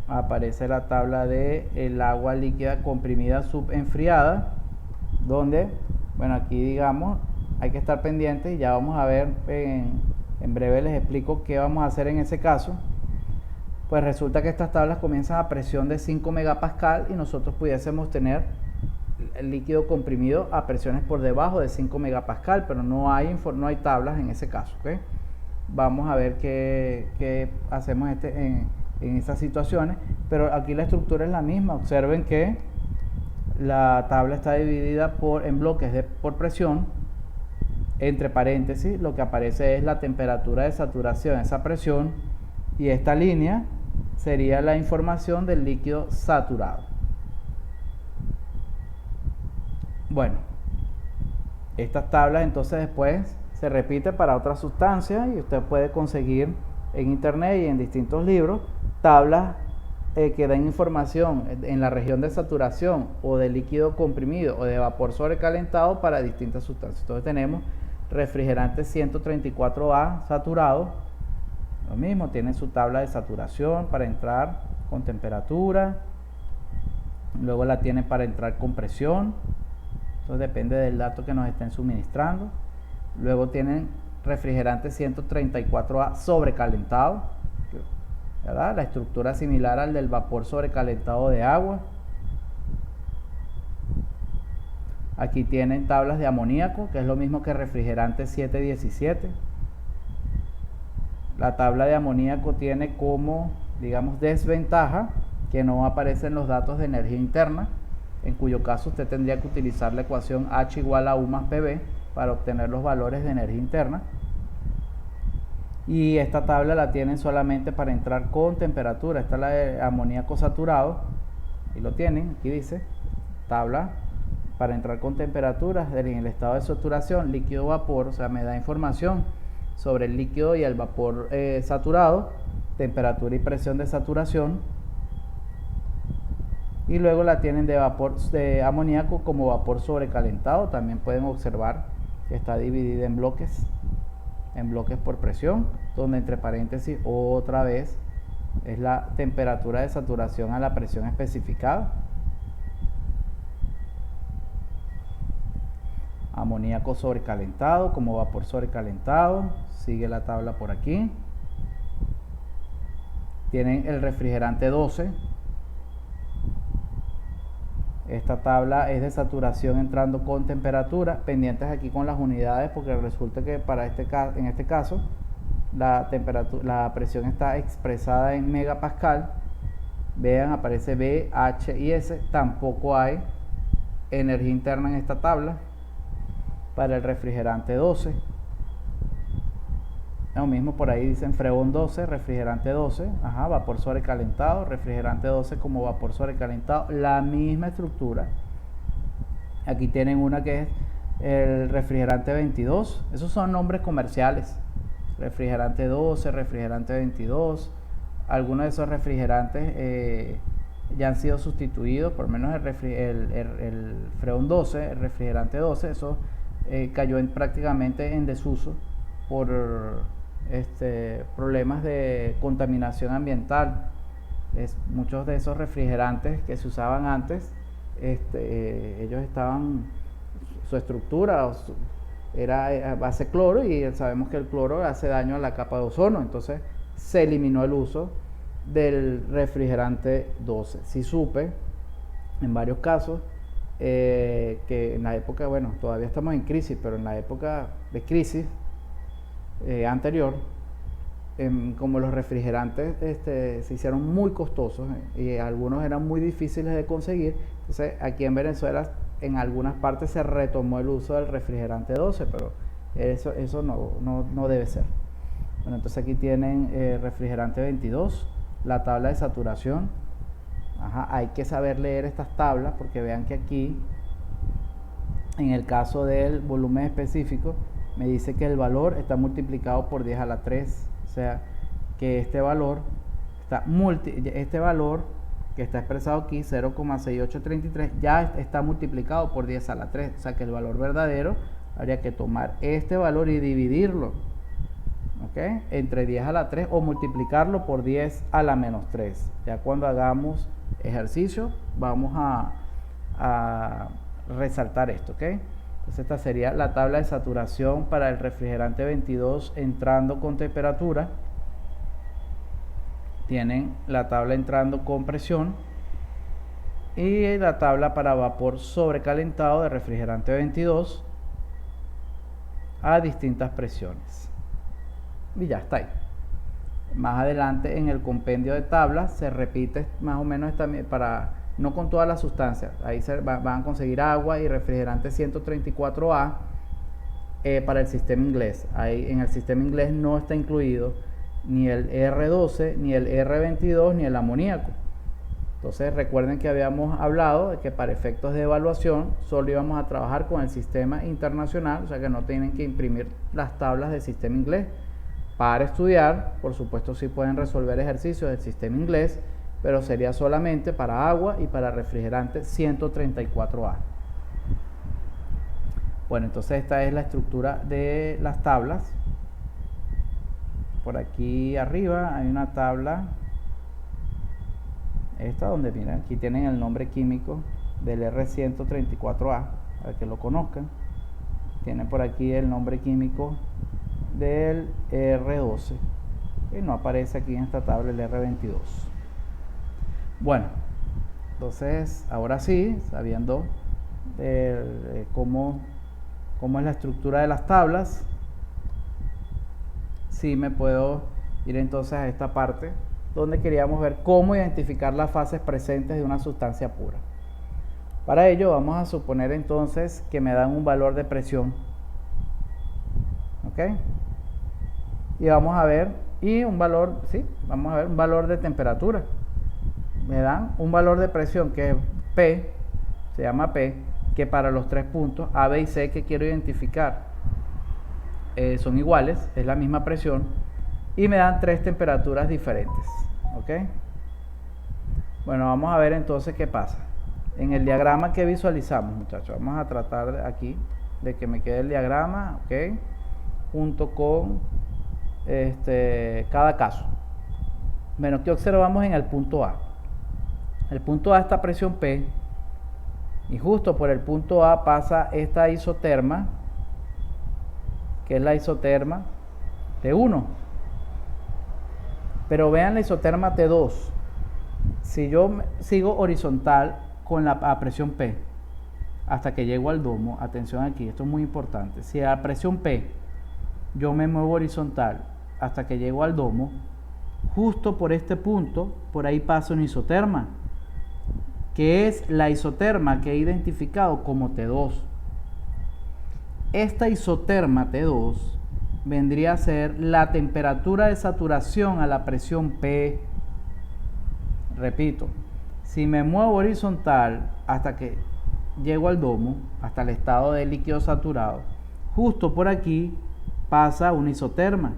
Aparece la tabla de el agua líquida comprimida subenfriada, donde, bueno, aquí digamos, hay que estar pendientes y ya vamos a ver, en breve les explico qué vamos a hacer en ese caso. Pues resulta que estas tablas comienzan a presión de 5 megapascal y nosotros pudiésemos tener el líquido comprimido a presiones por debajo de 5 megapascal, pero no hay tablas en ese caso, ¿okay? Vamos a ver qué hacemos en esas situaciones, pero aquí la estructura es la misma. Observen que la tabla está dividida en bloques por presión. Entre paréntesis lo que aparece es la temperatura de saturación, esa presión, y esta línea sería la información del líquido saturado. Bueno, estas tablas entonces después se repiten para otras sustancias y usted puede conseguir en internet y en distintos libros tablas que dan información en la región de saturación o de líquido comprimido o de vapor sobrecalentado para distintas sustancias. Entonces tenemos refrigerante 134A saturado, lo mismo, tienen su tabla de saturación para entrar con temperatura, luego la tienen para entrar con presión, entonces depende del dato que nos estén suministrando. Luego tienen refrigerante 134A sobrecalentado, ¿verdad? La estructura similar al del vapor sobrecalentado de agua. Aquí tienen tablas de amoníaco, que es lo mismo que refrigerante 717. La tabla de amoníaco tiene como, digamos, desventaja que no aparecen los datos de energía interna, en cuyo caso usted tendría que utilizar la ecuación H igual a U más PV para obtener los valores de energía interna. Y esta tabla la tienen solamente para entrar con temperatura. Esta es la de amoníaco saturado. Ahí lo tienen, aquí dice, tabla para entrar con temperaturas en el estado de saturación, líquido vapor, o sea, me da información sobre el líquido y el vapor saturado, temperatura y presión de saturación. Y luego la tienen de vapor de amoníaco como vapor sobrecalentado. También pueden observar que está dividida en bloques por presión, donde entre paréntesis otra vez es la temperatura de saturación a la presión especificada. Amoníaco sobrecalentado como vapor sobrecalentado, sigue la tabla por aquí. Tienen el refrigerante 12. Esta tabla es de saturación entrando con temperatura, pendientes aquí con las unidades porque resulta que en este caso la presión está expresada en megapascal. Vean, aparece B, H y S. Tampoco hay energía interna en esta tabla para el refrigerante 12. Lo mismo por ahí dicen freón 12, refrigerante 12, vapor sobrecalentado, refrigerante 12 como vapor sobrecalentado, la misma estructura. Aquí tienen una que es el refrigerante 22, esos son nombres comerciales, refrigerante 12, refrigerante 22. Algunos de esos refrigerantes ya han sido sustituidos, por lo menos el freón 12, el refrigerante 12, eso cayó prácticamente en desuso por problemas de contaminación ambiental. Muchos de esos refrigerantes que se usaban antes, ellos su estructura era a base cloro, y sabemos que el cloro hace daño a la capa de ozono. Entonces se eliminó el uso del refrigerante 12. Sí supe en varios casos que en la época, bueno, todavía estamos en crisis, pero en la época de crisis anterior, como los refrigerantes se hicieron muy costosos y algunos eran muy difíciles de conseguir, entonces aquí en Venezuela en algunas partes se retomó el uso del refrigerante 12, pero eso no debe ser. Bueno, entonces aquí tienen refrigerante 22, la tabla de saturación. Hay que saber leer estas tablas porque vean que aquí en el caso del volumen específico me dice que el valor está multiplicado por 10 a la 3, o sea que este valor que está expresado aquí, 0,6833, ya está multiplicado por 10 a la 3, o sea que el valor verdadero habría que tomar este valor y dividirlo, ¿okay?, entre 10 a la 3 o multiplicarlo por 10 a la menos 3. Ya cuando hagamos ejercicio vamos a resaltar esto, ¿ok? Entonces esta sería la tabla de saturación para el refrigerante 22 entrando con temperatura. Tienen la tabla entrando con presión y la tabla para vapor sobrecalentado de refrigerante 22 a distintas presiones. Y ya está ahí. Más adelante en el compendio de tablas se repite más o menos para, no con todas las sustancias, ahí van a conseguir agua y refrigerante 134A para el sistema inglés. Ahí en el sistema inglés no está incluido ni el R12, ni el R22, ni el amoníaco. Entonces recuerden que habíamos hablado de que para efectos de evaluación solo íbamos a trabajar con el sistema internacional, o sea que no tienen que imprimir las tablas del sistema inglés. Para estudiar, por supuesto, sí pueden resolver ejercicios del sistema inglés, pero sería solamente para agua y para refrigerante 134A. Bueno, entonces esta es la estructura de las tablas. Por aquí arriba hay una tabla, esta donde miren, aquí tienen el nombre químico del R134A, para que lo conozcan. Tienen por aquí el nombre químico del R12, que no aparece aquí en esta tabla, el R22. Bueno, entonces ahora sí, sabiendo cómo es la estructura de las tablas, sí me puedo ir entonces a esta parte donde queríamos ver cómo identificar las fases presentes de una sustancia pura. Para ello vamos a suponer entonces que me dan un valor de presión, ¿ok? y vamos a ver, y un valor, sí, vamos a ver un valor de temperatura. Me dan un valor de presión que es P, se llama P, que para los tres puntos A, B y C que quiero identificar son iguales, es la misma presión, y me dan tres temperaturas diferentes. ¿Ok? Bueno, vamos a ver entonces qué pasa. En el diagrama que visualizamos, muchachos, vamos a tratar aquí de que me quede el diagrama, ¿ok? Junto con cada caso. Bueno, ¿qué observamos en el punto A? El punto A está presión P, y justo por el punto A pasa esta isoterma, que es la isoterma T1. Pero vean la isoterma T2. Si yo sigo horizontal con a presión P hasta que llego al domo, atención aquí, esto es muy importante. Si a presión P yo me muevo horizontal hasta que llego al domo, justo por este punto, por ahí pasa una isoterma, que es la isoterma que he identificado como T2. Esta isoterma T2 vendría a ser la temperatura de saturación a la presión P. Repito, si me muevo horizontal hasta que llego al domo, hasta el estado de líquido saturado, justo por aquí pasa una isoterma.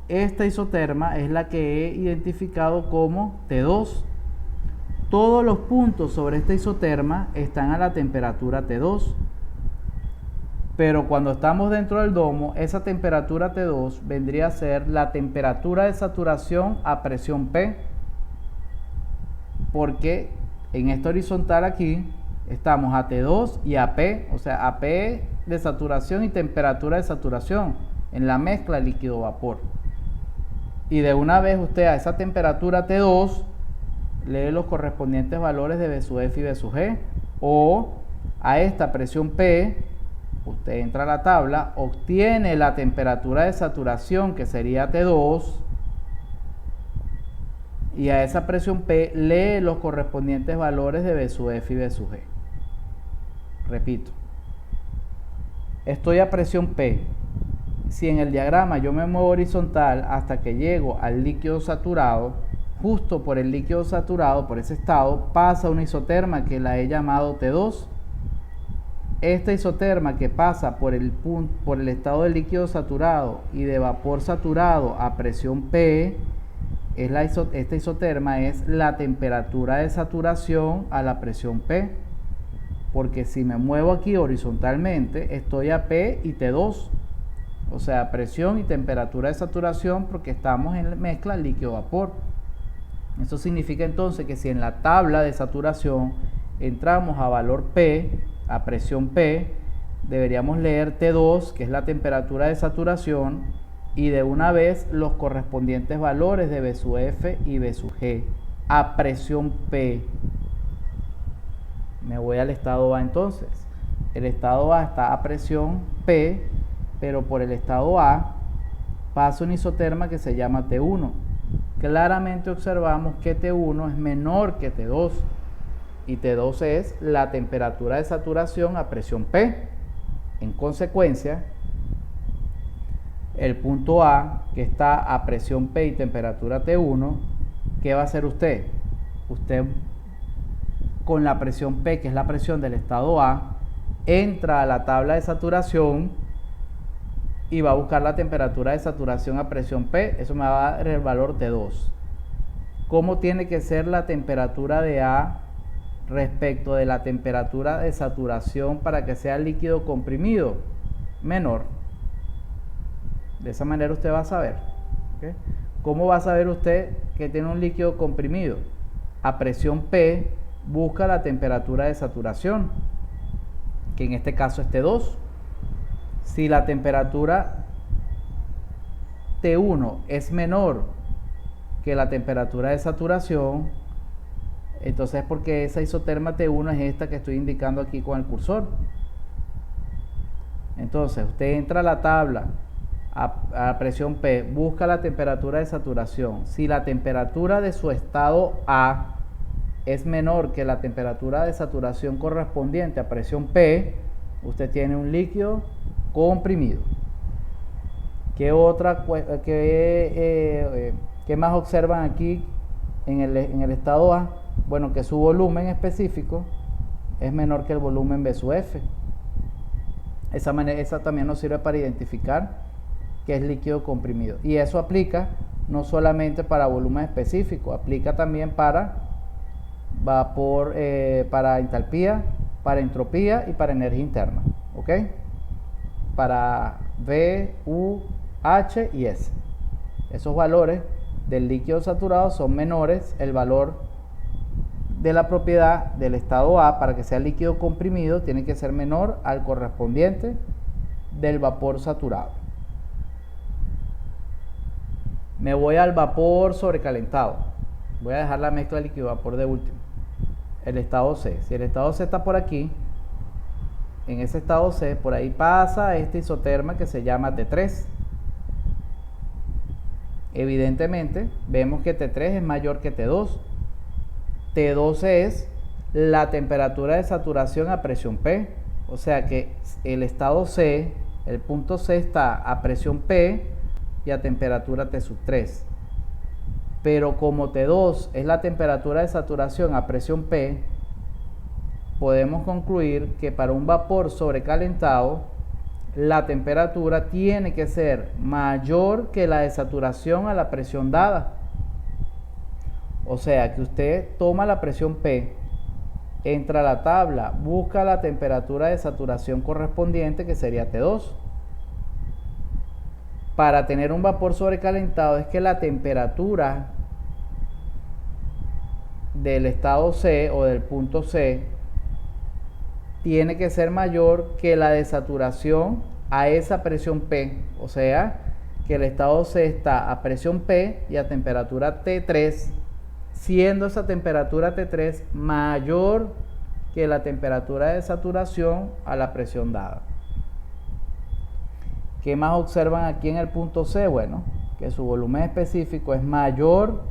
Esta isoterma es la que he identificado como T2. Todos los puntos sobre esta isoterma están a la temperatura T2. Pero cuando estamos dentro del domo, esa temperatura T2 vendría a ser la temperatura de saturación a presión P. Porque en esta horizontal aquí estamos a T2 y a P, o sea, a P de saturación y temperatura de saturación en la mezcla líquido-vapor. Y de una vez usted a esa temperatura T2 lee los correspondientes valores de B sub F y B sub G, o a esta presión P, usted entra a la tabla, obtiene la temperatura de saturación que sería T2, y a esa presión P lee los correspondientes valores de B sub F y B sub G. Repito, estoy a presión P. Si en el diagrama yo me muevo horizontal hasta que llego al líquido saturado, justo por el líquido saturado, por ese estado, pasa una isoterma que la he llamado T2. Esta isoterma que pasa por el estado de líquido saturado y de vapor saturado a presión P, esta isoterma es la temperatura de saturación a la presión P. Porque si me muevo aquí horizontalmente, estoy a P y T2. O sea, presión y temperatura de saturación, porque estamos en la mezcla líquido-vapor. Eso significa entonces que si en la tabla de saturación entramos a valor P, a presión P, deberíamos leer T2, que es la temperatura de saturación, y de una vez los correspondientes valores de B sub F y B sub G a presión P. Me voy al estado A entonces. El estado A está a presión P, pero por el estado A pasa una isoterma que se llama T1. Claramente observamos que T1 es menor que T2, y T2 es la temperatura de saturación a presión P. En consecuencia, el punto A, que está a presión P y temperatura T1, ¿qué va a hacer usted? Usted, con la presión P, que es la presión del estado A, entra a la tabla de saturación y va a buscar la temperatura de saturación a presión P. Eso me va a dar el valor T2. ¿Cómo tiene que ser la temperatura de A respecto de la temperatura de saturación para que sea líquido comprimido? Menor. De esa manera usted va a saber. ¿Okay? ¿Cómo va a saber usted que tiene un líquido comprimido? A presión P busca la temperatura de saturación, que en este caso es T2. Si la temperatura T1 es menor que la temperatura de saturación, entonces es porque esa isoterma T1 es esta que estoy indicando aquí con el cursor. Entonces usted entra a la tabla a presión P, busca la temperatura de saturación. Si la temperatura de su estado A es menor que la temperatura de saturación correspondiente a presión P, usted tiene un líquido comprimido. ¿Qué más observan aquí en el estado A? Bueno, que su volumen específico es menor que el volumen B sub F. Esa también nos sirve para identificar que es líquido comprimido. Y eso aplica no solamente para volumen específico, aplica también para vapor, para entalpía, para entropía y para energía interna. ¿Ok? Para V, U, H y S. Esos valores del líquido saturado son menores. El valor de la propiedad del estado A para que sea líquido comprimido tiene que ser menor al correspondiente del vapor saturado. Me voy al vapor sobrecalentado. Voy a dejar la mezcla líquido-vapor de último. El estado C. Si el estado C está por aquí, en ese estado C, por ahí pasa este isoterma que se llama T3. Evidentemente, vemos que T3 es mayor que T2. T2 es la temperatura de saturación a presión P. O sea que el estado C, el punto C está a presión P y a temperatura T3. Pero como T2 es la temperatura de saturación a presión P, podemos concluir que para un vapor sobrecalentado, la temperatura tiene que ser mayor que la de saturación a la presión dada. O sea que usted toma la presión P, entra a la tabla, busca la temperatura de saturación correspondiente, que sería T2. Para tener un vapor sobrecalentado es que la temperatura del estado C o del punto C tiene que ser mayor que la de saturación a esa presión P. O sea que el estado C está a presión P y a temperatura T3, siendo esa temperatura T3 mayor que la temperatura de saturación a la presión dada. ¿Qué más observan aquí en el punto C? Bueno, que su volumen específico es mayor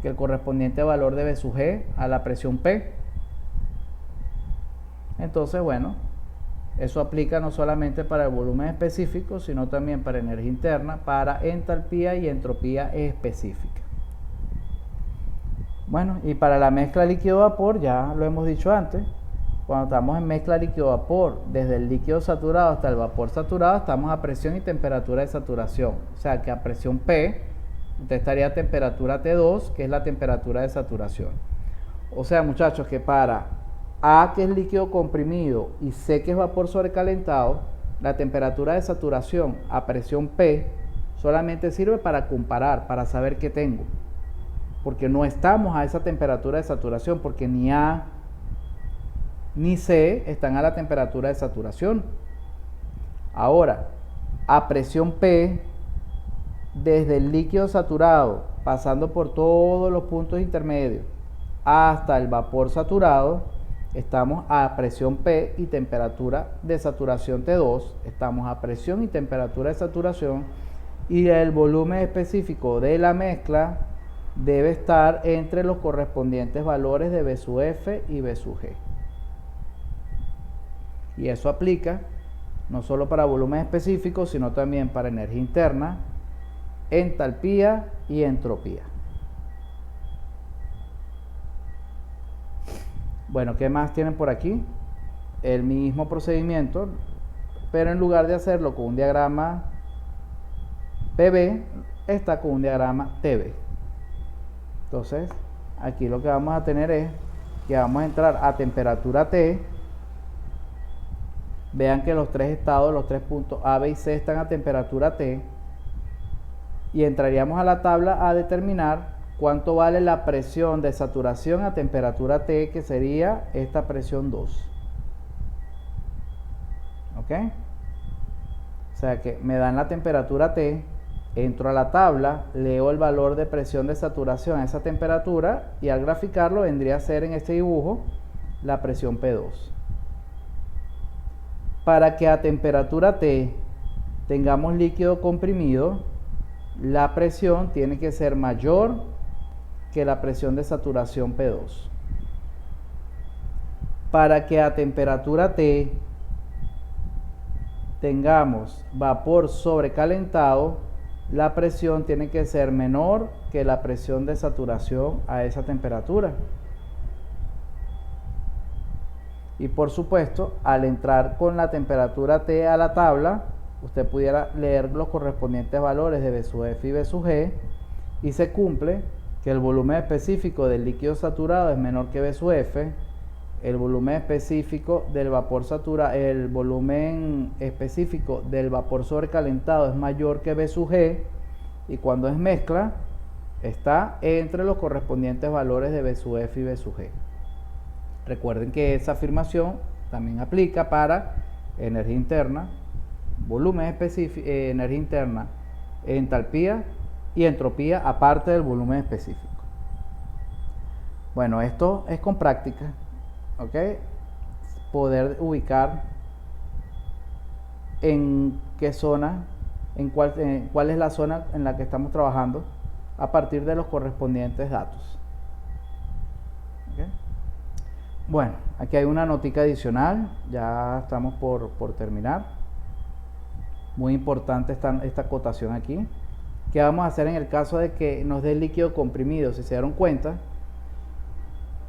que el correspondiente valor de B sub G a la presión P. Entonces, bueno, eso aplica no solamente para el volumen específico, sino también para energía interna, para entalpía y entropía específica. Bueno, y para la mezcla líquido-vapor, ya lo hemos dicho antes, cuando estamos en mezcla líquido-vapor, desde el líquido saturado hasta el vapor saturado, estamos a presión y temperatura de saturación. O sea que a presión P, usted estaría a temperatura T2, que es la temperatura de saturación. O sea, muchachos, que para A, que es líquido comprimido, y C, que es vapor sobrecalentado, la temperatura de saturación a presión P solamente sirve para comparar, para saber qué tengo. Porque no estamos a esa temperatura de saturación, porque ni A ni C están a la temperatura de saturación. Ahora, a presión P, desde el líquido saturado, pasando por todos los puntos intermedios, hasta el vapor saturado, estamos a presión P y temperatura de saturación T2, estamos a presión y temperatura de saturación, y el volumen específico de la mezcla debe estar entre los correspondientes valores de B sub F y B sub G. Y eso aplica no solo para volumen específico, sino también para energía interna, entalpía y entropía. Bueno, ¿qué más tienen por aquí? El mismo procedimiento, pero en lugar de hacerlo con un diagrama PV, está con un diagrama TV. Entonces, aquí lo que vamos a tener es que vamos a entrar a temperatura T. Vean que los tres estados, los tres puntos A, B y C están a temperatura T. Y entraríamos a la tabla a determinar cuánto vale la presión de saturación a temperatura T, que sería esta presión 2. ¿Ok? O sea que me dan la temperatura T, entro a la tabla, leo el valor de presión de saturación a esa temperatura y al graficarlo vendría a ser en este dibujo la presión P2. Para que a temperatura T tengamos líquido comprimido, la presión tiene que ser mayor que la presión de saturación P2. Para que a temperatura T tengamos vapor sobrecalentado, la presión tiene que ser menor que la presión de saturación a esa temperatura. Y por supuesto, al entrar con la temperatura T a la tabla, usted pudiera leer los correspondientes valores de B sub F y B sub G, y se cumple que el volumen específico del líquido saturado es menor que B sub F, el volumen específico del vapor saturado, el volumen específico del vapor sobrecalentado es mayor que B sub G, y cuando es mezcla está entre los correspondientes valores de B sub F y B sub G. Recuerden que esa afirmación también aplica para energía interna, volumen específico, energía interna, entalpía y entropía aparte del volumen específico. Bueno, esto es con práctica, ¿ok? Poder ubicar en qué zona, cuál es la zona en la que estamos trabajando a partir de los correspondientes datos. ¿Okay? Bueno, aquí hay una notica adicional, ya estamos por terminar. Muy importante esta acotación aquí. ¿Qué vamos a hacer en el caso de que nos dé líquido comprimido? Si se dieron cuenta,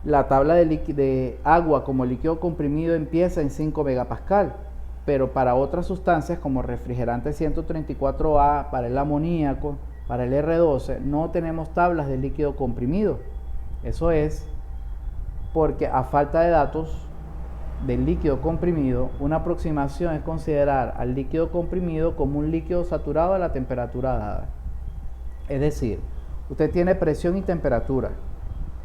la tabla de agua como líquido comprimido empieza en 5 megapascal, pero para otras sustancias como refrigerante 134A, para el amoníaco, para el R12, no tenemos tablas de líquido comprimido. Eso es porque a falta de datos del líquido comprimido, una aproximación es considerar al líquido comprimido como un líquido saturado a la temperatura dada. Es decir, usted tiene presión y temperatura.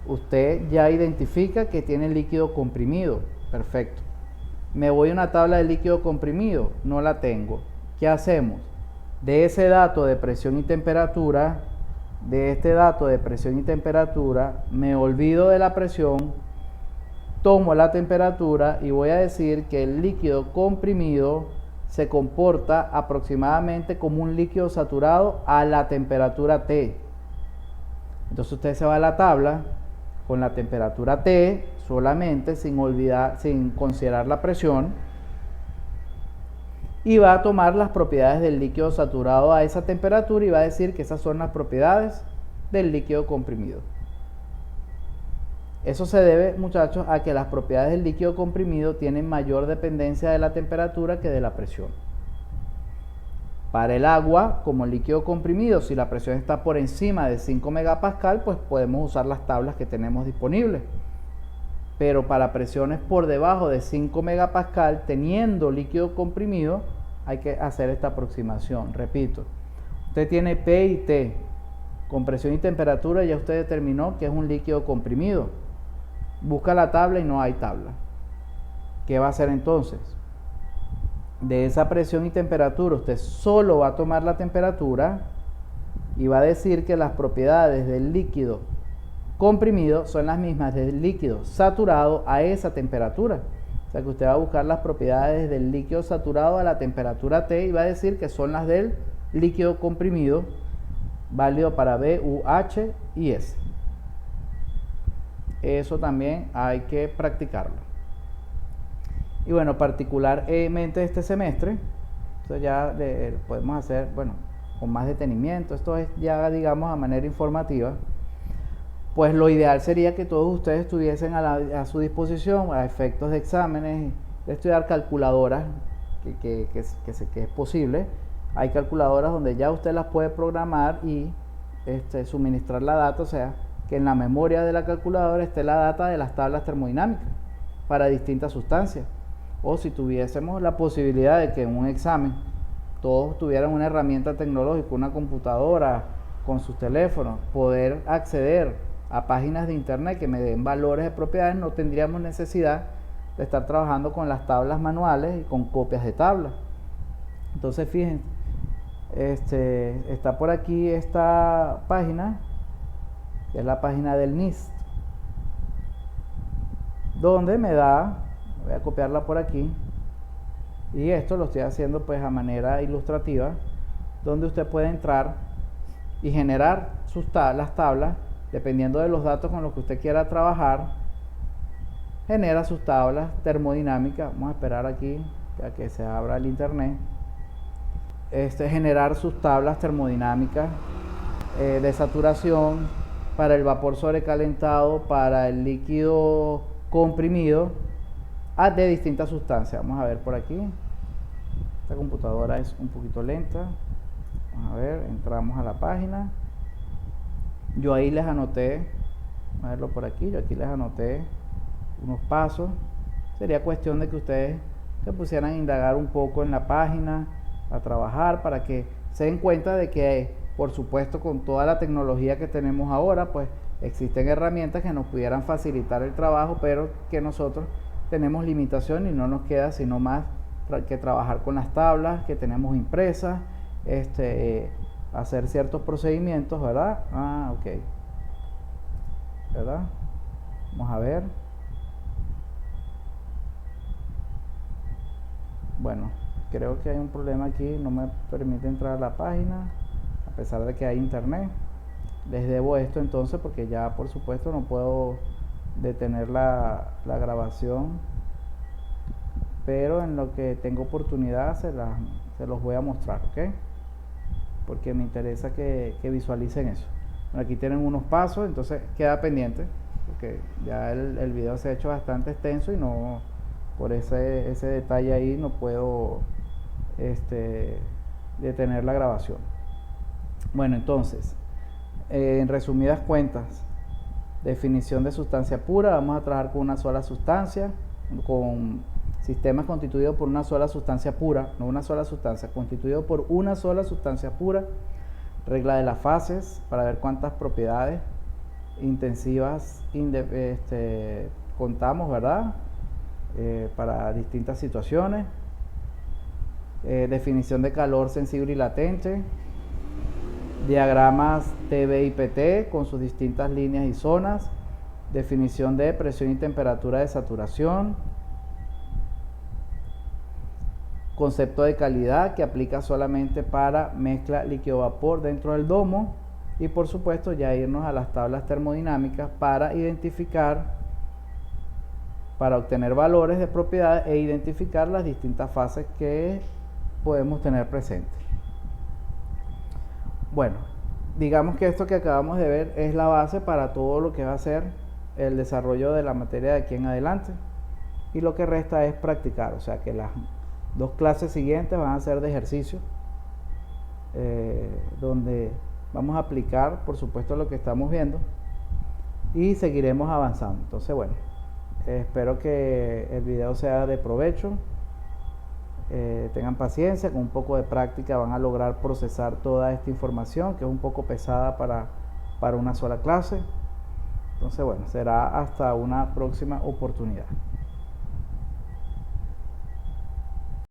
Usted ya identifica que tiene líquido comprimido. Perfecto. Me voy a una tabla de líquido comprimido. No la tengo. ¿Qué hacemos? De ese dato de presión y temperatura, me olvido de la presión, tomo la temperatura y voy a decir que el líquido comprimido se comporta aproximadamente como un líquido saturado a la temperatura T. Entonces usted se va a la tabla con la temperatura T solamente, sin considerar la presión, y va a tomar las propiedades del líquido saturado a esa temperatura y va a decir que esas son las propiedades del líquido comprimido. Eso se debe, muchachos, a que las propiedades del líquido comprimido tienen mayor dependencia de la temperatura que de la presión. Para el agua, como líquido comprimido, si la presión está por encima de 5 megapascal, pues podemos usar las tablas que tenemos disponibles. Pero para presiones por debajo de 5 megapascal, teniendo líquido comprimido, hay que hacer esta aproximación. Repito, usted tiene P y T, con presión y temperatura ya usted determinó que es un líquido comprimido. Busca la tabla y no hay tabla. ¿Qué va a hacer entonces? De esa presión y temperatura usted solo va a tomar la temperatura y va a decir que las propiedades del líquido comprimido son las mismas del líquido saturado a esa temperatura. O sea que usted va a buscar las propiedades del líquido saturado a la temperatura T y va a decir que son las del líquido comprimido, válido para B, U, H y S. Eso también hay que practicarlo. Y bueno, particularmente este semestre, esto ya podemos hacer, bueno, con más detenimiento, esto es ya, digamos, a manera informativa, pues lo ideal sería que todos ustedes tuviesen a su disposición, a efectos de exámenes, de estudiar calculadoras, que es posible. Hay calculadoras donde ya usted las puede programar y suministrar la data, o sea, que en la memoria de la calculadora esté la data de las tablas termodinámicas para distintas sustancias. O si tuviésemos la posibilidad de que en un examen todos tuvieran una herramienta tecnológica, una computadora con sus teléfonos, poder acceder a páginas de internet que me den valores de propiedades, no tendríamos necesidad de estar trabajando con las tablas manuales y con copias de tablas. Entonces fíjense, está por aquí esta página, que es la página del NIST, donde me da, voy a copiarla por aquí, y esto lo estoy haciendo pues a manera ilustrativa, donde usted puede entrar y generar las tablas, dependiendo de los datos con los que usted quiera trabajar, genera sus tablas termodinámicas. Vamos a esperar aquí a que se abra el internet. generar sus tablas termodinámicas de saturación para el vapor sobrecalentado, para el líquido comprimido de distintas sustancias. Vamos a ver por aquí. Esta computadora es un poquito lenta. Vamos a ver, entramos a la página. Yo ahí les anoté, vamos a verlo por aquí, yo aquí les anoté unos pasos. Sería cuestión de que ustedes se pusieran a indagar un poco en la página, a trabajar, para que se den cuenta de que, por supuesto, con toda la tecnología que tenemos ahora, pues existen herramientas que nos pudieran facilitar el trabajo, pero que nosotros tenemos limitación y no nos queda sino más que trabajar con las tablas que tenemos impresas, hacer ciertos procedimientos, ¿verdad? Ok, ¿verdad? Vamos a ver. Bueno, creo que hay un problema aquí, no me permite entrar a la página, a pesar de que hay internet. Les debo esto entonces, porque ya por supuesto no puedo detener la grabación, pero en lo que tengo oportunidad se los voy a mostrar, ¿ok? Porque me interesa que visualicen eso. Bueno, aquí tienen unos pasos, entonces queda pendiente, porque ya el video se ha hecho bastante extenso y no, por ese detalle ahí no puedo detener la grabación. Bueno, entonces, en resumidas cuentas, definición de sustancia pura. Vamos a trabajar con una sola sustancia, con sistemas constituidos por una sola sustancia pura, no una sola sustancia, constituido por una sola sustancia pura. Regla de las fases, para ver cuántas propiedades intensivas contamos, ¿verdad? Para distintas situaciones. Definición de calor sensible y latente. Diagramas TB y PT con sus distintas líneas y zonas. Definición de presión y temperatura de saturación. Concepto de calidad que aplica solamente para mezcla líquido-vapor dentro del domo. Y por supuesto ya irnos a las tablas termodinámicas para identificar, para obtener valores de propiedades e identificar las distintas fases que podemos tener presentes. Bueno, digamos que esto que acabamos de ver es la base para todo lo que va a ser el desarrollo de la materia de aquí en adelante, y lo que resta es practicar, o sea que las dos clases siguientes van a ser de ejercicio, donde vamos a aplicar por supuesto lo que estamos viendo y seguiremos avanzando. Entonces bueno, espero que el video sea de provecho. Tengan paciencia, con un poco de práctica van a lograr procesar toda esta información que es un poco pesada para una sola clase. Entonces bueno, será hasta una próxima oportunidad.